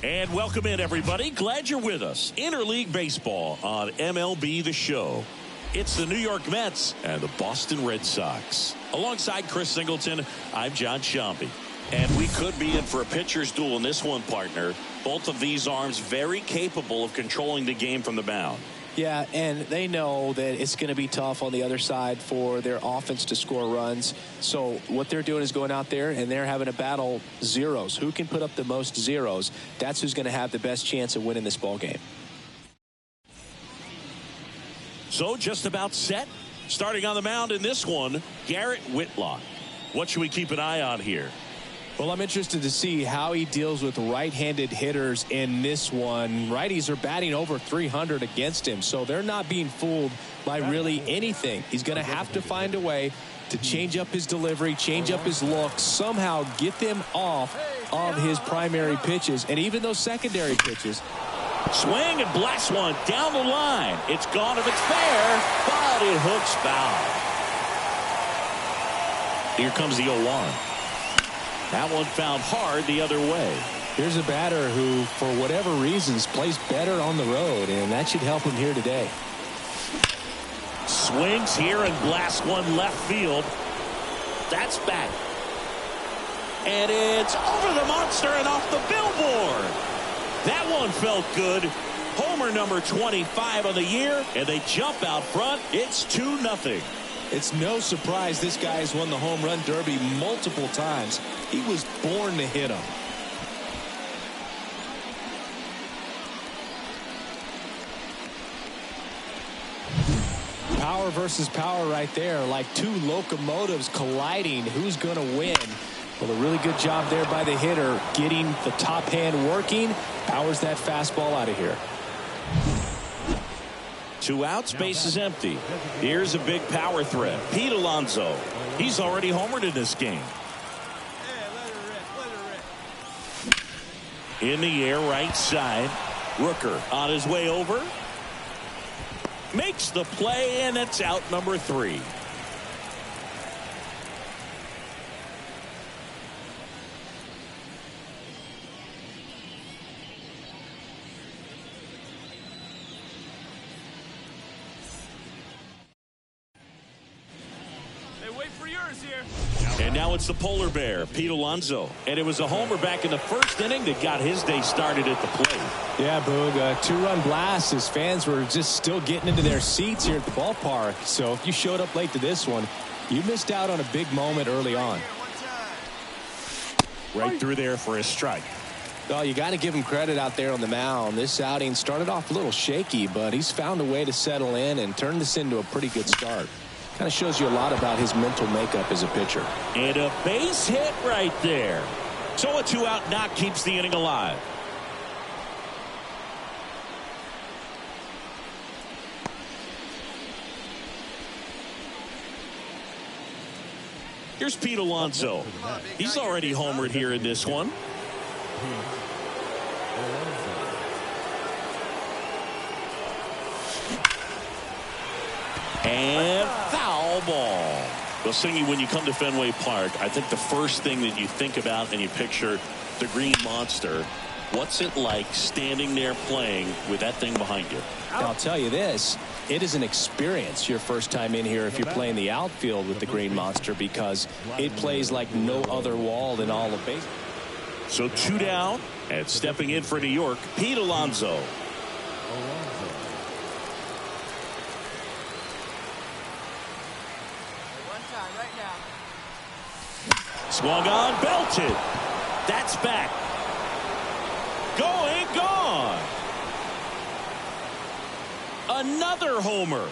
And welcome in, everybody. Glad you're with us. Interleague Baseball on MLB The Show. It's the New York Mets and the Boston Red Sox. Alongside Chris Singleton, I'm John Sciambi. And we could be in for a pitcher's duel in this one, partner. Both of these arms very capable of controlling the game from the mound. Yeah, and they know that it's going to be tough on the other side for their offense to score runs. So what they're doing is going out there and they're having a battle zeros. Who can put up the most zeros? That's who's going to have the best chance of winning this ball game. So just about set. Starting on the mound in this one, Garrett Whitlock. What should we keep an eye on here? Well, I'm interested to see how he deals with right-handed hitters in this one. Righties are batting over 300 against him, so they're not being fooled by really anything. He's going to have to find a way to change up his delivery, change up his look, somehow get them off of his primary pitches and even those secondary pitches. Swing and blast one down the line. It's gone if it's fair, but it hooks foul. Here comes the 0-1. That one found hard the other way. Here's a batter who, for whatever reasons, plays better on the road, and that should help him here today. Swings here and blasts one left field. That's back. And it's over the monster and off the billboard. That one felt good. Homer number 25 of the year, and they jump out front. It's 2-0. It's no surprise this guy has won the home run derby multiple times. He was born to hit them. Power versus power right there, like two locomotives colliding. Who's going to win? Well, a really good job there by the hitter, getting the top hand working. Powers that fastball out of here. 2 outs, base is empty. Here's a big power threat. Pete Alonso. He's already homered in this game. In the air, right side. Rooker on his way over. Makes the play, and it's out number 3. And now it's the polar bear, Pete Alonso. And it was a homer back in the first inning that got his day started at the plate. Yeah, Boog, a 2-run blast. His fans were just still getting into their seats here at the ballpark. So if you showed up late to this one, you missed out on a big moment early on. Right through there for a strike. Well, you got to give him credit out there on the mound. This outing started off a little shaky, but he's found a way to settle in and turn this into a pretty good start. Kind of shows you a lot about his mental makeup as a pitcher. And a base hit right there. So a 2-out knock keeps the inning alive. Here's Pete Alonso. He's already homered here in this one. And foul ball. Well, Singy, when you come to Fenway Park, I think the first thing that you think about and you picture the Green Monster. What's it like standing there playing with that thing behind you? I'll tell you this, it is an experience your first time in here if you're playing the outfield with the Green Monster, because it plays like no other wall in all of baseball. So 2 down, and stepping in for New York, Pete Alonso. Swung on, belted. That's back. Going, gone. Another homer.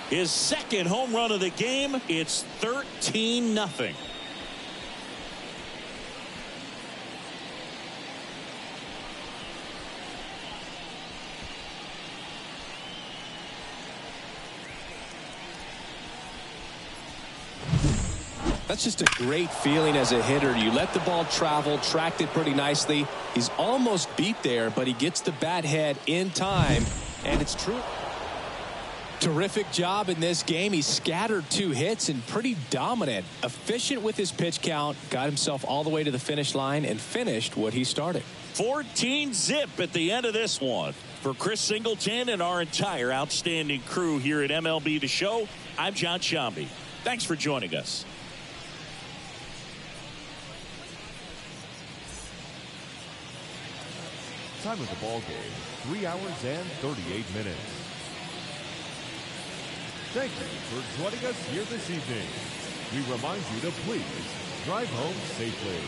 His second home run of the game. It's 13-0. That's just a great feeling as a hitter. You let the ball travel, tracked it pretty nicely. He's almost beat there, but he gets the bat head in time, and it's true. Terrific job in this game. He scattered 2 hits and pretty dominant. Efficient with his pitch count, got himself all the way to the finish line and finished what he started. 14-0 at the end of this one. For Chris Singleton and our entire outstanding crew here at MLB The Show, I'm John Shambi. Thanks for joining us. Time of the ball game, 3 hours and 38 minutes. Thank you for joining us here this evening. We remind you to please drive home safely.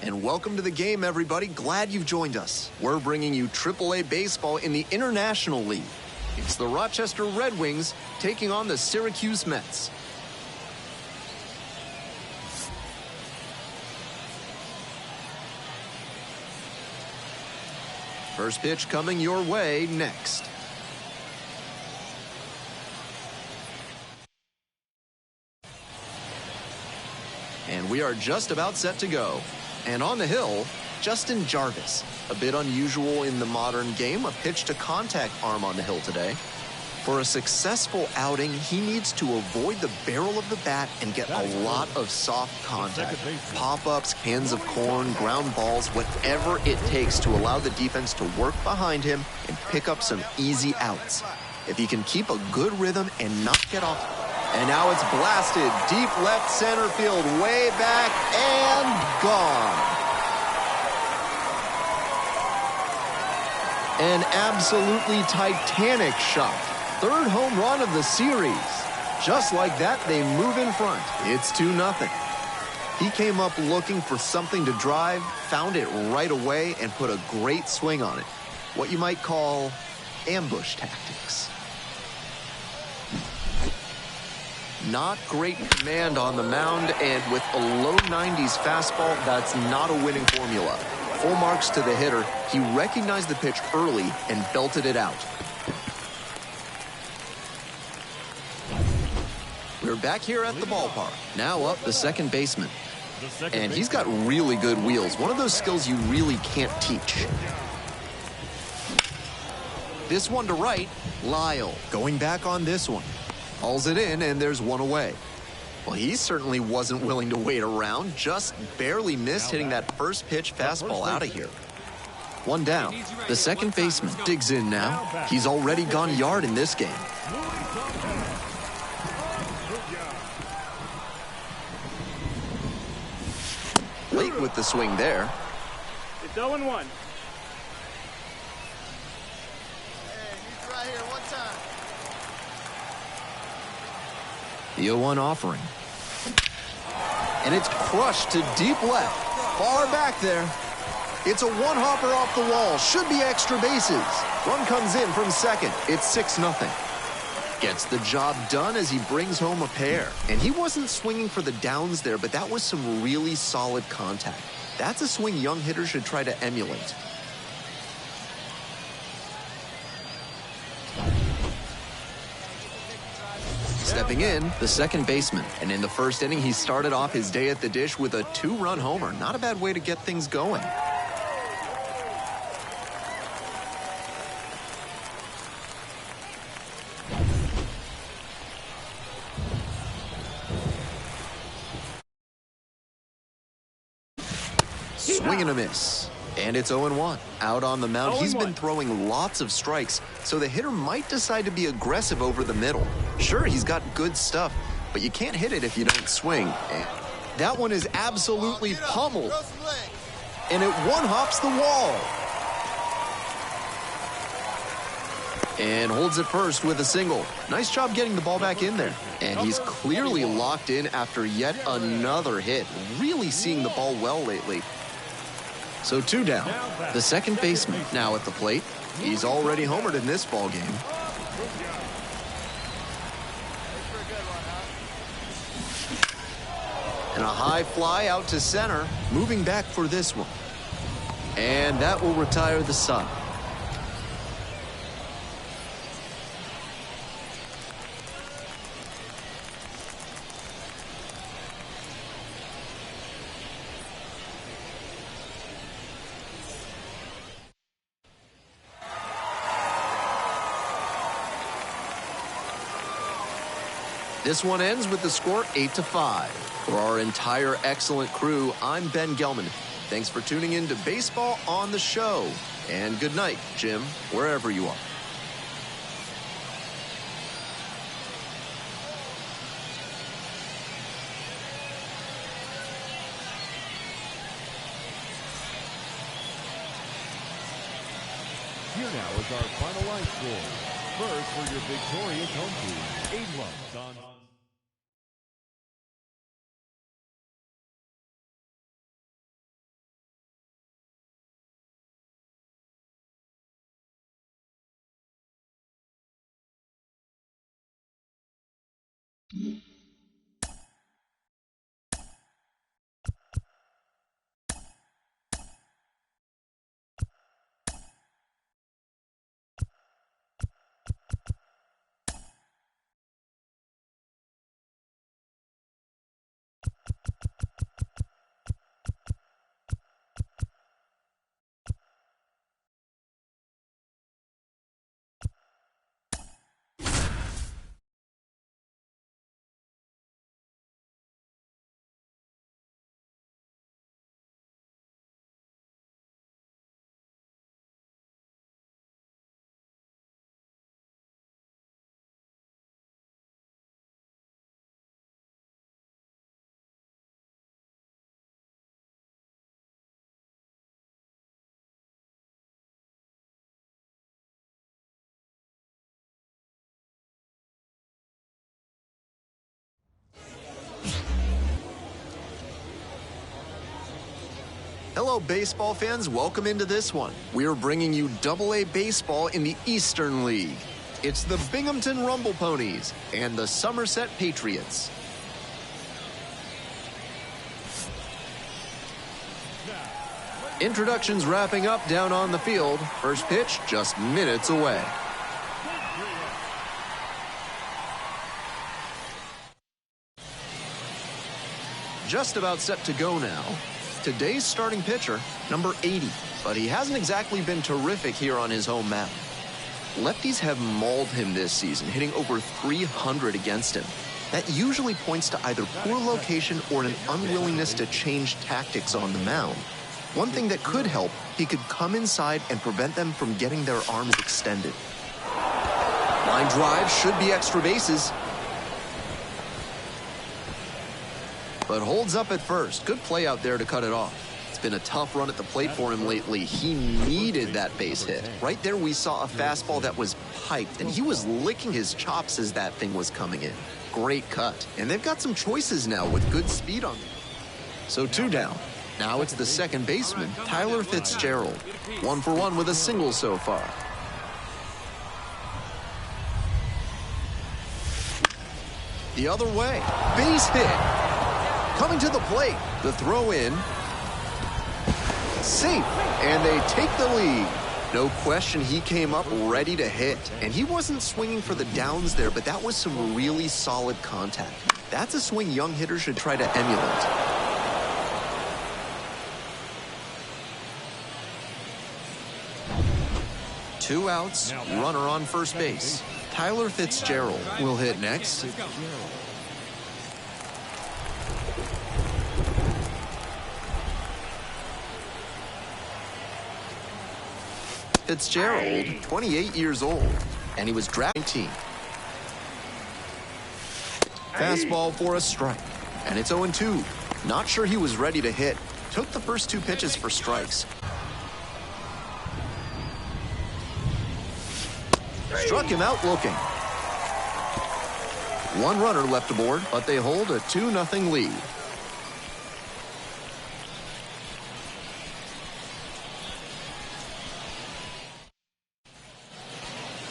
And welcome to the game, everybody. Glad you've joined us. We're bringing you AAA baseball in the International League. It's the Rochester Red Wings taking on the Syracuse Mets. First pitch coming your way next. And we are just about set to go. And on the hill, Justin Jarvis. A bit unusual in the modern game, a pitch-to-contact arm on the hill today. For a successful outing, he needs to avoid the barrel of the bat and get a lot of soft contact. Pop-ups, cans of corn, ground balls, whatever it takes to allow the defense to work behind him and pick up some easy outs. If he can keep a good rhythm and not get off. And now it's blasted deep left center field, way back and gone. An absolutely titanic shot. Third home run of the series. Just like that, they move in front. It's 2-0. He came up looking for something to drive, found it right away, and put a great swing on it. What you might call ambush tactics. Not great command on the mound, and with a low 90s fastball, that's not a winning formula. Full marks to the hitter. He recognized the pitch early and belted it out. We're back here at the ballpark. Now up the second baseman. And he's got really good wheels. One of those skills you really can't teach. This one to right. Lyle going back on this one. Hauls it in, and there's one away. Well, he certainly wasn't willing to wait around. Just barely missed hitting that first pitch fastball out of here. One down. The second baseman digs in now. He's already gone yard in this game. Late with the swing there. It's 0-1. Hey, he's right here. One time. The 0-1 offering. And it's crushed to deep left. Far back there. It's a one-hopper off the wall. Should be extra bases. Run comes in from second. It's 6-0. Gets the job done as he brings home a pair. And he wasn't swinging for the downs there, but that was some really solid contact. That's a swing young hitters should try to emulate. Stepping in, the second baseman. And in the first inning, he started off his day at the dish with a 2-run homer. Not a bad way to get things going. Swing and a miss. And it's 0-1. Out on the mound, he's been throwing lots of strikes, so the hitter might decide to be aggressive over the middle. Sure, he's got good stuff, but you can't hit it if you don't swing. And that one is absolutely pummeled. And it one-hops the wall. And holds it first with a single. Nice job getting the ball back in there. And he's clearly locked in after yet another hit. Really seeing the ball well lately. So 2 down. The second baseman now at the plate. He's already homered in this ball game. And a high fly out to center. Moving back for this one. And that will retire the side. This one ends with the score 8-5. For our entire excellent crew, I'm Ben Gelman. Thanks for tuning in to Baseball on the Show. And good night, Jim, wherever you are. Here now is our final line score. First for your victorious home team, 8 runs on Hello, baseball fans. Welcome into this one. We're bringing you Double-A baseball in the Eastern League. It's the Binghamton Rumble Ponies and the Somerset Patriots. Introductions wrapping up down on the field. First pitch just minutes away. Just about set to go now. Today's starting pitcher, number 80, but he hasn't exactly been terrific here on his home mound. Lefties have mauled him this season, hitting over 300 against him. That usually points to either poor location or an unwillingness to change tactics on the mound. One thing that could help, he could come inside and prevent them from getting their arms extended. Line drive should be extra bases. But holds up at first. Good play out there to cut it off. It's been a tough run at the plate for him lately. He needed that base hit. Right there we saw a fastball that was piped, and he was licking his chops as that thing was coming in. Great cut. And they've got some choices now with good speed on them. So 2 down. Now it's the second baseman, Tyler Fitzgerald. 1 for 1 with a single so far. The other way. Base hit. Coming to the plate, the throw in, safe, and they take the lead. No question he came up ready to hit, and he wasn't swinging for the downs there, but that was some really solid contact. That's a swing young hitters should try to emulate. Two outs, runner on first base. Tyler Fitzgerald will hit next. Fitzgerald, 28 years old, and he was drafted 19. Fastball for a strike, and it's 0-2. Not sure he was ready to hit. Took the first 2 pitches for strikes. Struck him out looking. 1 runner left aboard, but they hold a 2-0 lead.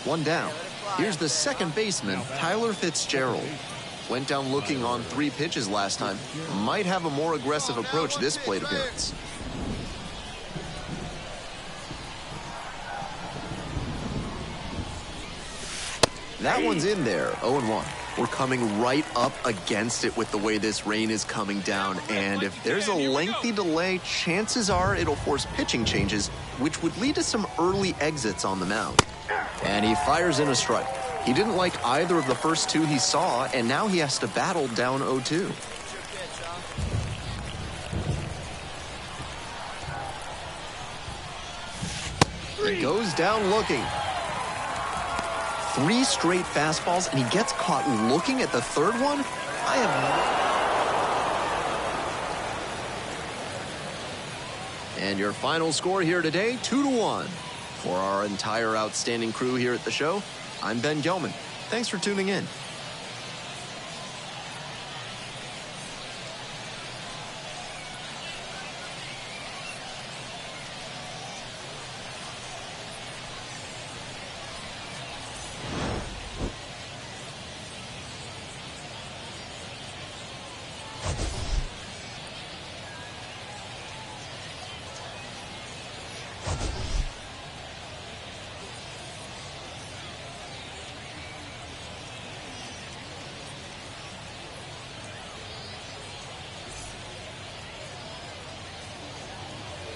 One down. Here's the second baseman, Tyler Fitzgerald. Went down looking on 3 pitches last time. Might have a more aggressive approach this plate appearance. That one's in there, 0-1. We're coming right up against it with the way this rain is coming down, and if there's a lengthy delay, chances are it'll force pitching changes, which would lead to some early exits on the mound. And he fires in a strike. He didn't like either of the first 2 he saw, and now he has to battle down 0-2. He goes down looking. 3 straight fastballs, and he gets caught looking at the third one? I have... And your final score here today, 2-1. For our entire outstanding crew here at the show, I'm Ben Gelman. Thanks for tuning in.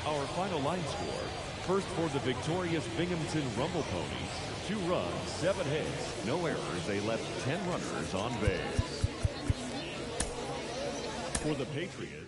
Our final line score. First for the victorious Binghamton Rumble Ponies. 2 runs, 7 hits, no errors. They left 10 runners on base. For the Patriots.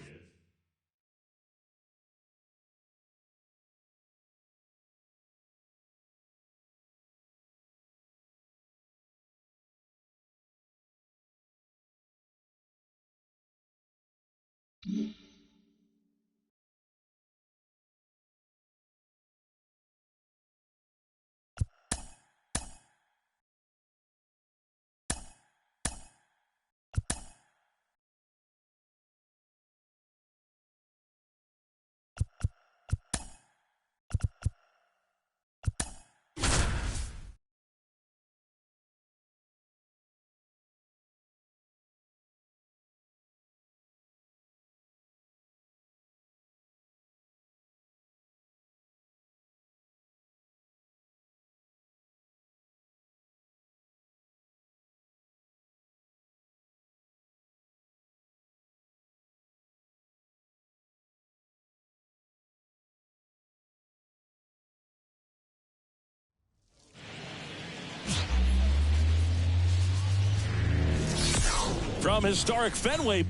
From historic Fenway.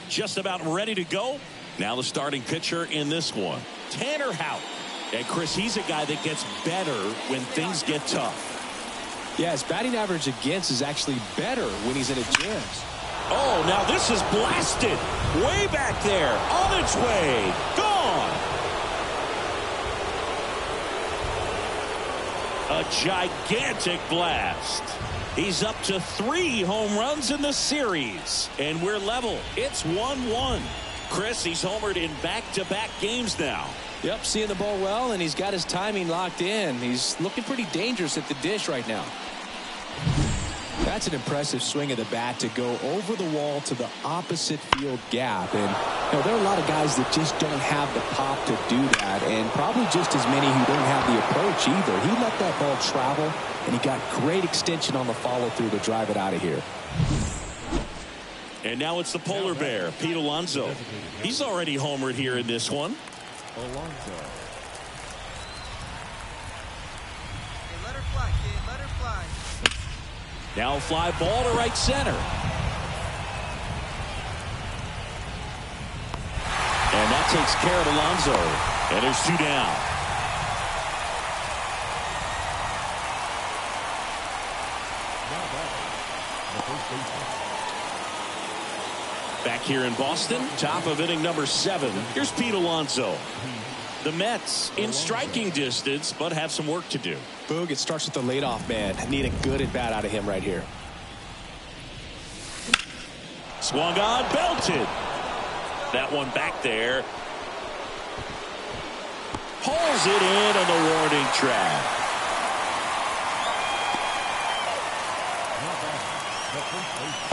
Just about ready to go. Now the starting pitcher in this one, Tanner Houck. And Chris, he's a guy that gets better when things get tough. Yeah, his batting average against is actually better when he's in a jams. Oh, now this is blasted. Way back there. On its way. Gone. A gigantic blast. He's up to 3 home runs in the series. And we're level. It's 1-1. Chris, he's homered in back-to-back games now. Yep, seeing the ball well, and he's got his timing locked in. He's looking pretty dangerous at the dish right now. That's an impressive swing of the bat to go over the wall to the opposite field gap. And there are a lot of guys that just don't have the pop to do that, and probably just as many who don't have the approach either. He let that ball travel, and he got great extension on the follow-through to drive it out of here. And now it's the polar bear, Pete Alonso. He's already homered here in this one. Alonso. Let her fly, kid. Let her fly. Now fly ball to right center. And that takes care of Alonso. And there's 2 down. Now batting, the first baseman. Back here in Boston, top of inning number 7. Here's Pete Alonso. The Mets in striking distance, but have some work to do. Boog, it starts with the leadoff man. Need a good at-bat out of him right here. Swung on, belted. That one back there. Pulls it in on the warning track. Now batting, the first baseman.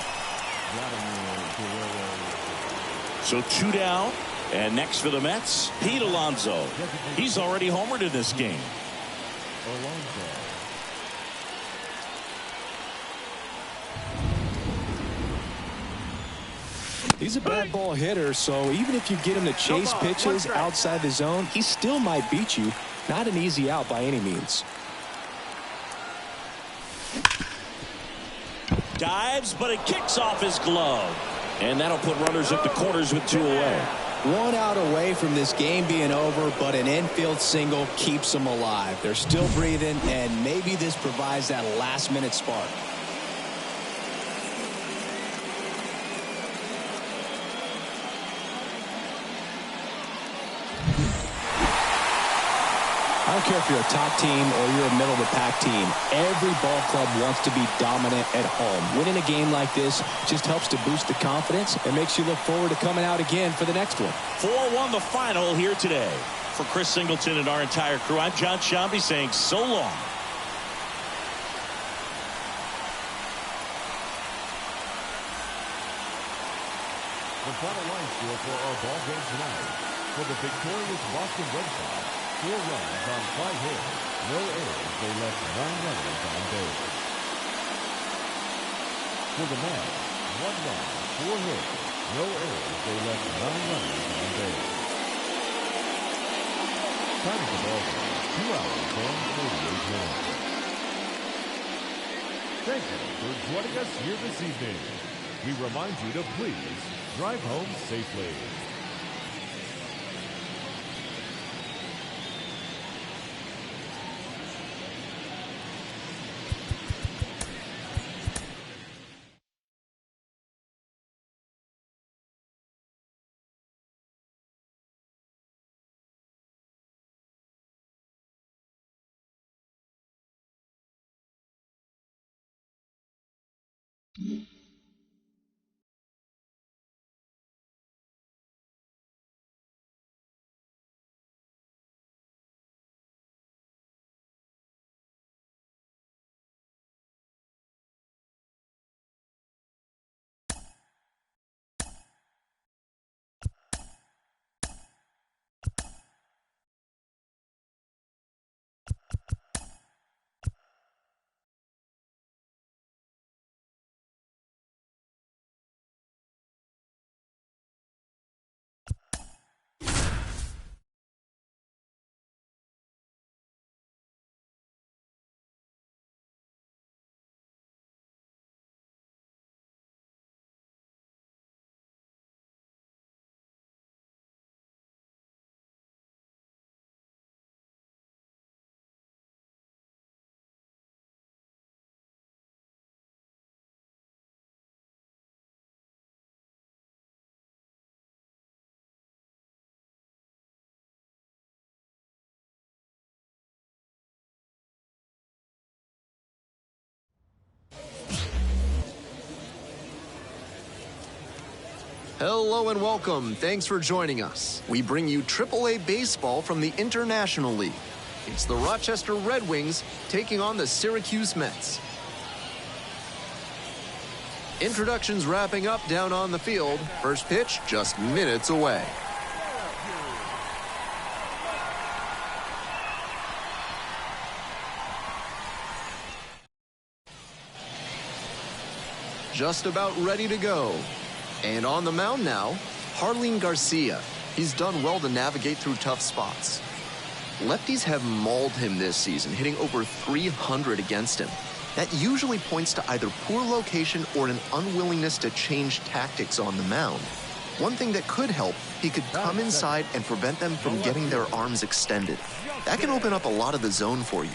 So 2 down. And next for the Mets, Pete Alonso. He's already homered in this game. Alonso. He's a bad ball hitter, so even if you get him to chase pitches outside the zone, he still might beat you. Not an easy out by any means. Dives, but it kicks off his glove. And that'll put runners at the corners with 2 away. 1 out away from this game being over, but an infield single keeps them alive. They're still breathing, and maybe this provides that last-minute spark. I don't care if you're a top team or you're a middle-of-the-pack team. Every ball club wants to be dominant at home. Winning a game like this just helps to boost the confidence and makes you look forward to coming out again for the next one. 4-1 the final here today. For Chris Singleton and our entire crew, I'm John Shambi saying so long. The final line score for our ball game tonight. For the victorious Boston Red Sox, 4 runs on 5 hits, no errors. They left 9 runners on base. For the Mets, 1 run, 4 hits, no errors. They left 9 runners on base. Time of the ball game, 2 hours and 48 minutes. Thank you for joining us here this evening. We remind you to please drive home safely. Hello and welcome. Thanks for joining us. We bring you AAA baseball from the International League. It's the Rochester Red Wings taking on the Syracuse Mets. Introductions wrapping up down on the field. First pitch just minutes away. Just about ready to go. And on the mound now, Harleen Garcia. He's done well to navigate through tough spots. Lefties have mauled him this season, hitting over 300 against him. That usually points to either poor location or an unwillingness to change tactics on the mound. One thing that could help, he could come inside and prevent them from getting their arms extended. That can open up a lot of the zone for you.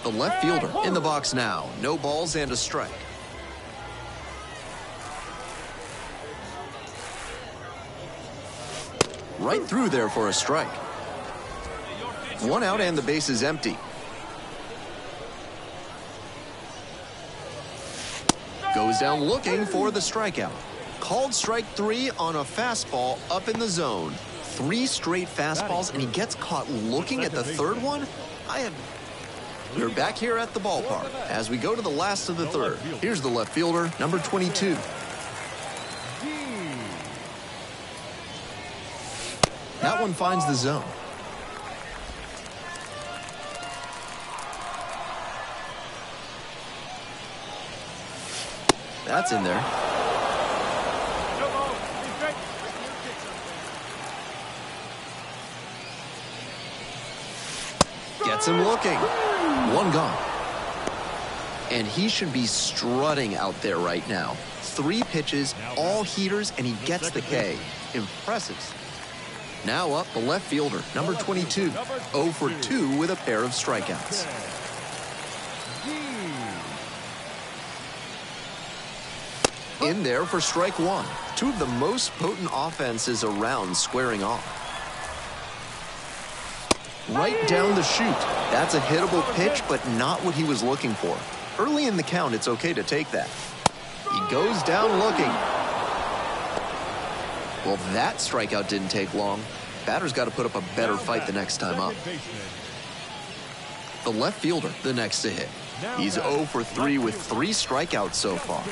The left fielder in the box now. No balls and a strike. Right through there for a strike. One out and the base is empty. Goes down looking for the strikeout. Called strike 3 on a fastball up in the zone. 3 straight fastballs and he gets caught looking at the third one. We're back here at the ballpark as we go to the last of the third. Here's the left fielder, number 22. That one finds the zone. That's in there. Gets him looking. One gone. And he should be strutting out there right now. 3 pitches, all heaters, and he gets the K. Impressive. Now up the left fielder, number 22. 0 for 2 with a pair of strikeouts. In there for strike 1. 2 of the most potent offenses around squaring off. Right down the chute. That's a hittable pitch, but not what he was looking for. Early in the count, it's okay to take that. He goes down looking. Well, that strikeout didn't take long. Batter's got to put up a better fight the next time up. The left fielder, the next to hit. He's 0 for 3 with 3 strikeouts so far.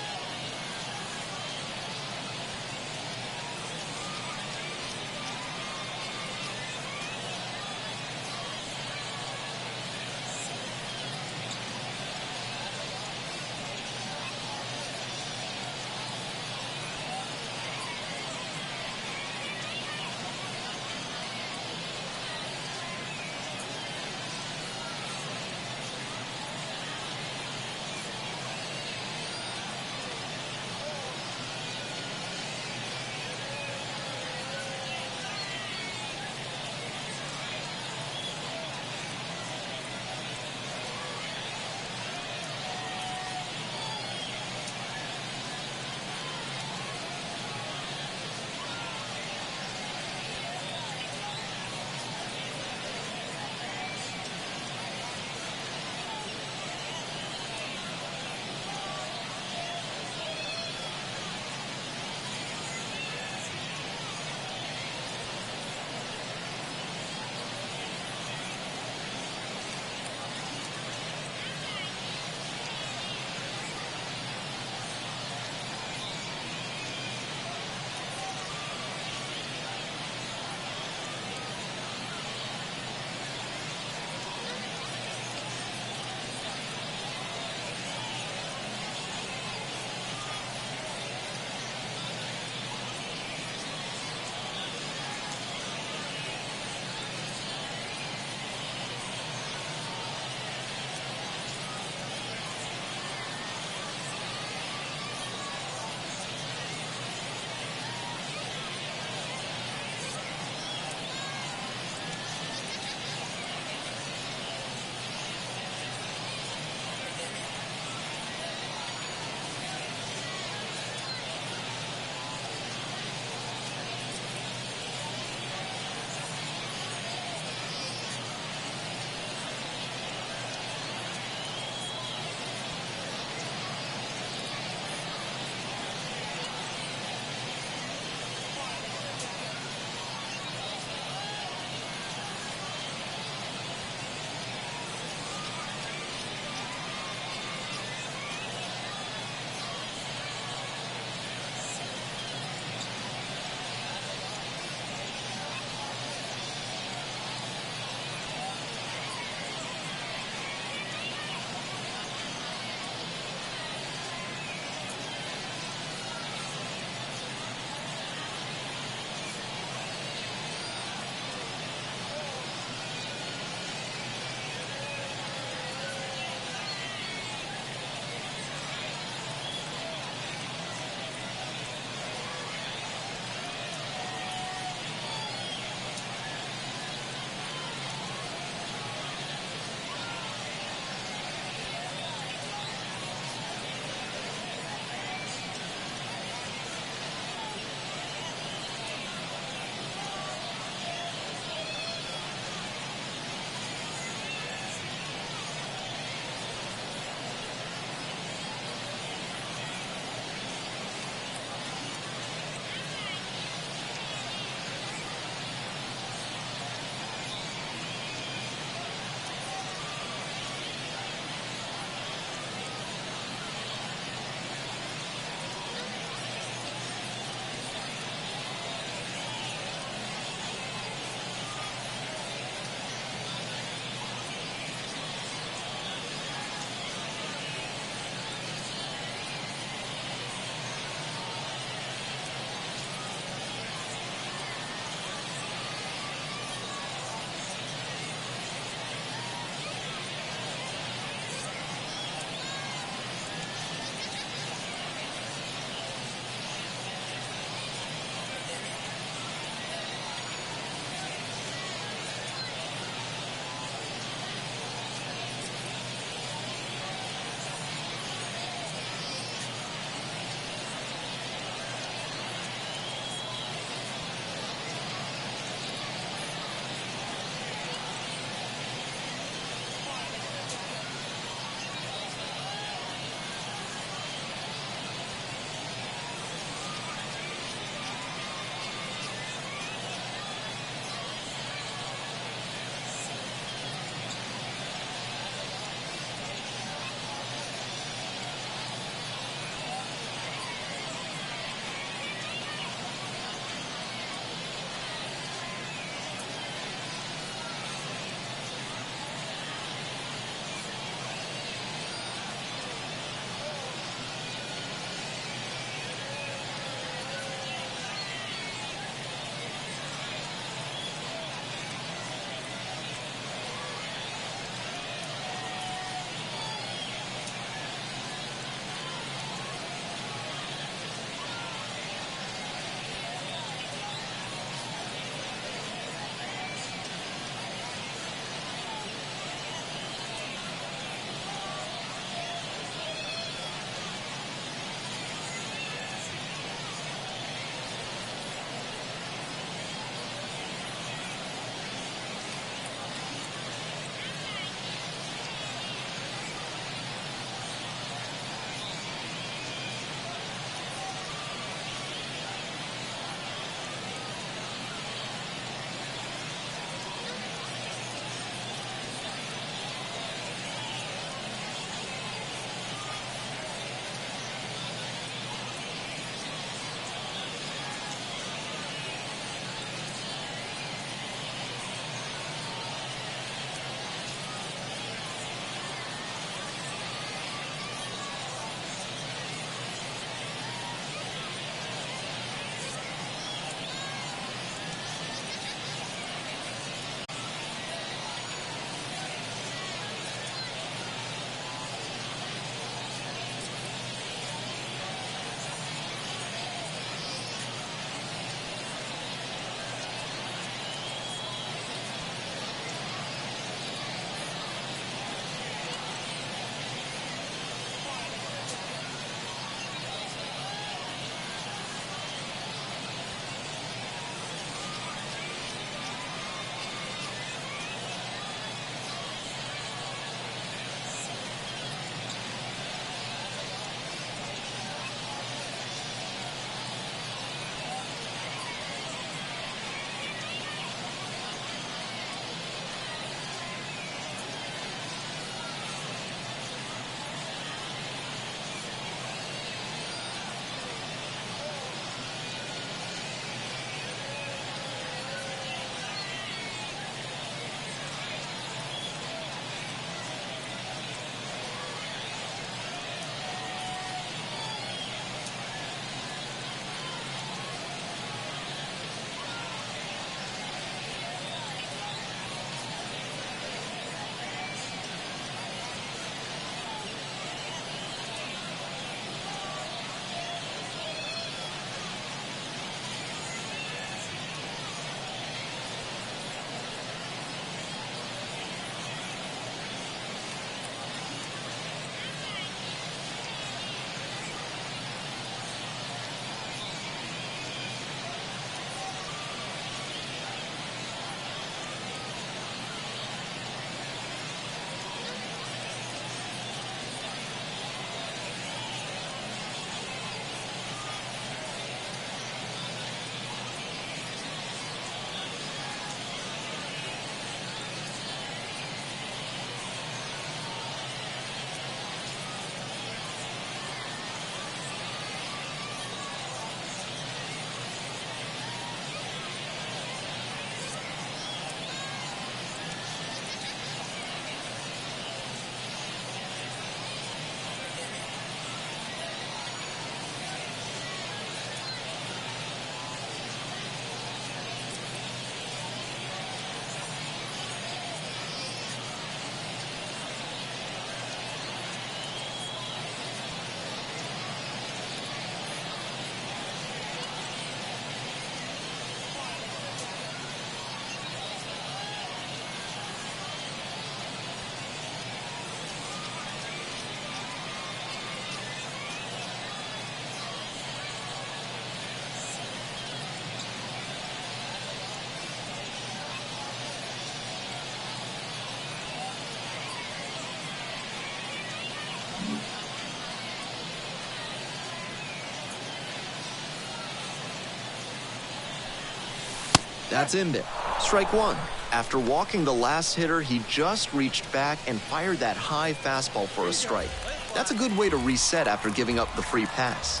That's in there. Strike one. After walking the last hitter, he just reached back and fired that high fastball for a strike. That's a good way to reset after giving up the free pass.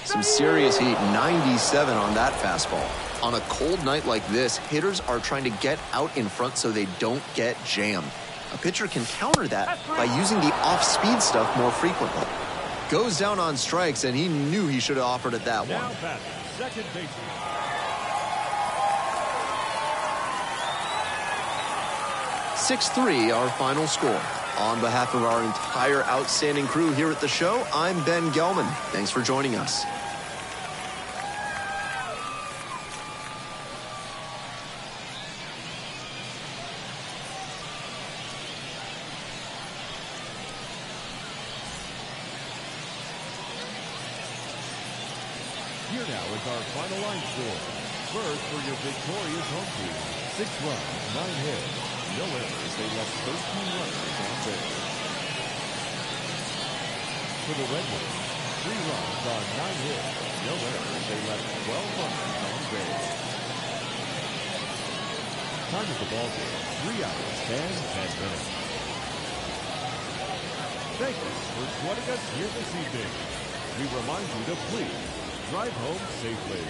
Some serious heat, 97 on that fastball. On a cold night like this, hitters are trying to get out in front so they don't get jammed. A pitcher can counter that by using the off-speed stuff more frequently. Goes down on strikes, and he knew he should have offered it that Now one. batting, second baseman. 6-3, our final score. On behalf of our entire outstanding crew here at the show, I'm Ben Gelman. Thanks for joining us. Here now is our final line score. First for your victorious home team. 6 runs, 9 hits, no errors. They left 13 runners on base. For the Red Wings, 3 runs on 9 hits, no errors. They left 12 runners on base. Time of the ball game, 3 hours and 10 minutes. Thank you for joining us here this evening. We remind you to please drive home safely.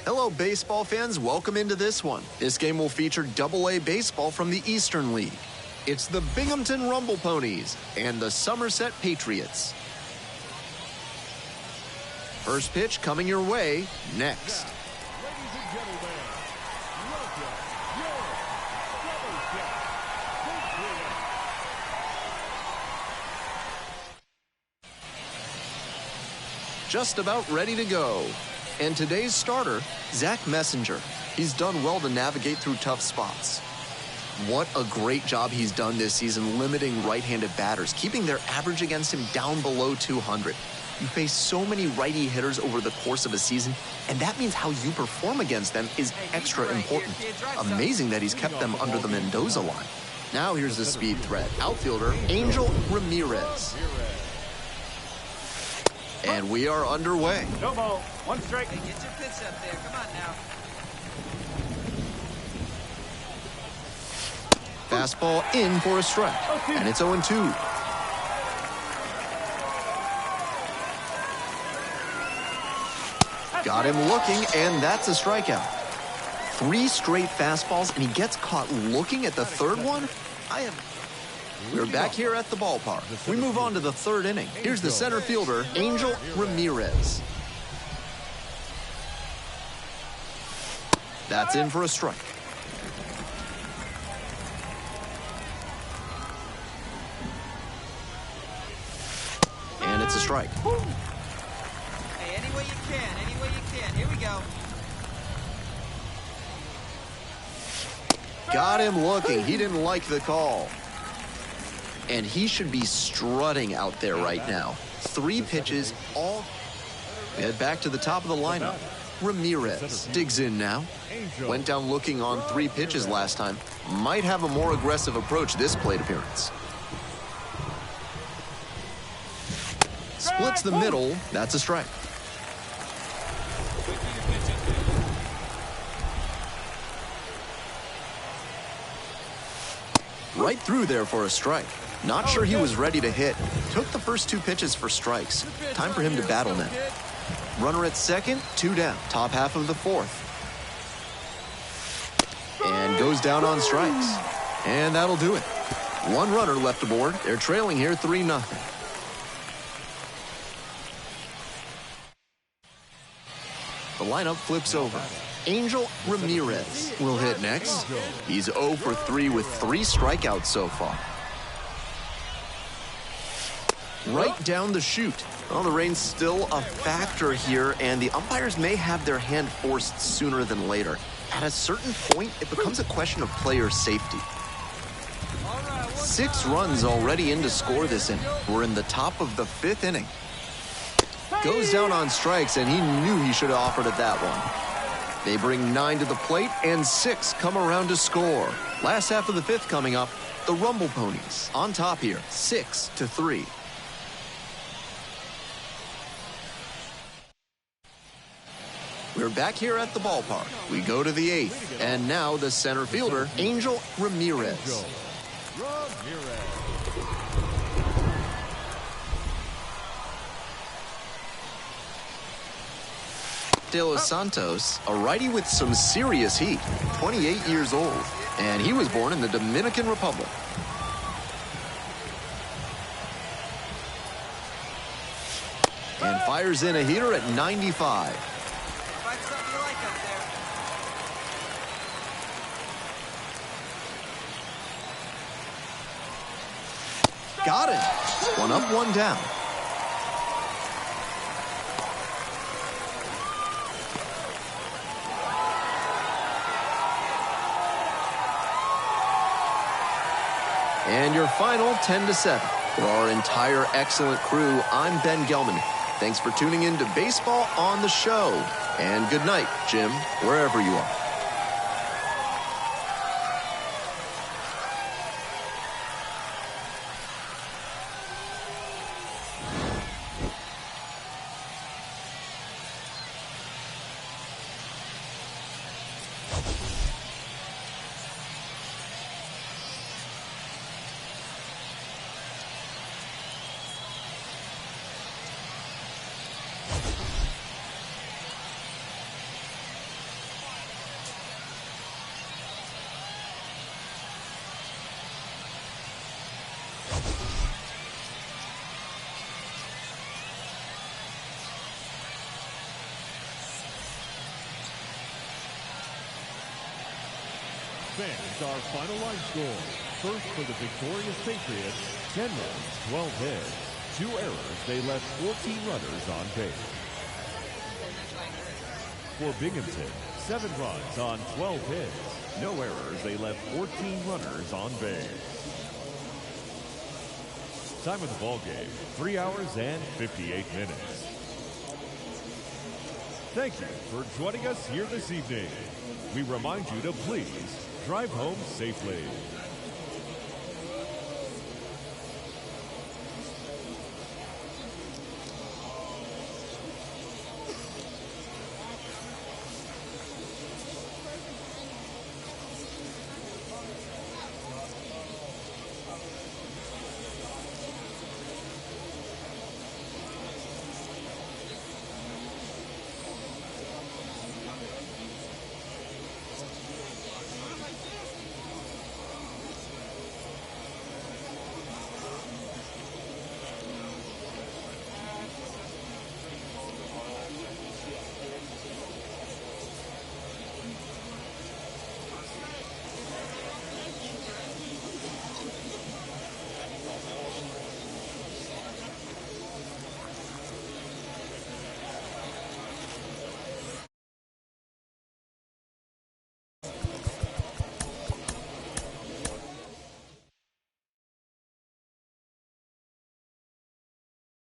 Hello, baseball fans. Welcome into this one. This game will feature Double-A baseball from the Eastern League. It's the Binghamton Rumble Ponies and the Somerset Patriots. First pitch coming your way next. Ladies and gentlemen, welcome your Somerset Patriots. Just about ready to go. And today's starter, Zach Messenger. He's done well to navigate through tough spots. What a great job he's done this season limiting right-handed batters, keeping their average against him down below 200. You face so many righty hitters over the course of a season, and that means how you perform against them is extra important. Amazing that he's kept them under the Mendoza line. Now here's the speed threat. Outfielder, Angel Ramirez. And we are underway. No ball. One strike. Hey, get your pitch up there. Come on now. Fastball in for a strike. And it's 0-2. Got him looking, and that's a strikeout. 3 straight fastballs, and he gets caught looking at the third one? We're back here at the ballpark. We move on to the third inning. Here's the center fielder, Angel Ramirez. That's in for a strike. And it's a strike. Hey, any way you can. Any way you can. Here we go. Got him looking. He didn't like the call. And he should be strutting out there right now. 3 pitches, all. We head back to the top of the lineup. Ramirez digs in now. Went down looking on 3 pitches last time. Might have a more aggressive approach this plate appearance. Splits the middle. That's a strike. Right through there for a strike. Not sure he was ready to hit. Took the first 2 pitches for strikes. Time for him to battle now. Runner at second, 2 down. Top half of the 4th. And goes down on strikes. And that'll do it. 1 runner left aboard. They're trailing here 3-0. The lineup flips over. Angel Ramirez will hit next. He's 0 for 3 with 3 strikeouts so far. Right down the chute. Well, the rain's still a factor here, and the umpires may have their hand forced sooner than later. At a certain point, it becomes a question of player safety. 6 runs already in to score this inning. We're in the top of the 5th inning. Goes down on strikes, and he knew he should have offered at that one. They bring 9 to the plate, and 6 come around to score. Last half of the 5th coming up. The Rumble Ponies on top here, 6-3. We're back here at the ballpark. We go to the 8th, and now the center fielder, Angel Ramirez. De Los Santos, a righty with some serious heat, 28 years old, and he was born in the Dominican Republic. and fires in a heater at 95. Find something you like up there. Got it. One up, one down. And your final 10-7. For our entire excellent crew, I'm Ben Gelman. Thanks for tuning in to Baseball on the Show. And good night, Jim, wherever you are. Fans, our final line score. First for the victorious Patriots, 10 runs, 12 hits. 2 errors, they left 14 runners on base. For Binghamton, 7 runs on 12 hits. No errors, they left 14 runners on base. Time of the ball game, 3 hours and 58 minutes. Thank you for joining us here this evening. We remind you to please drive home safely.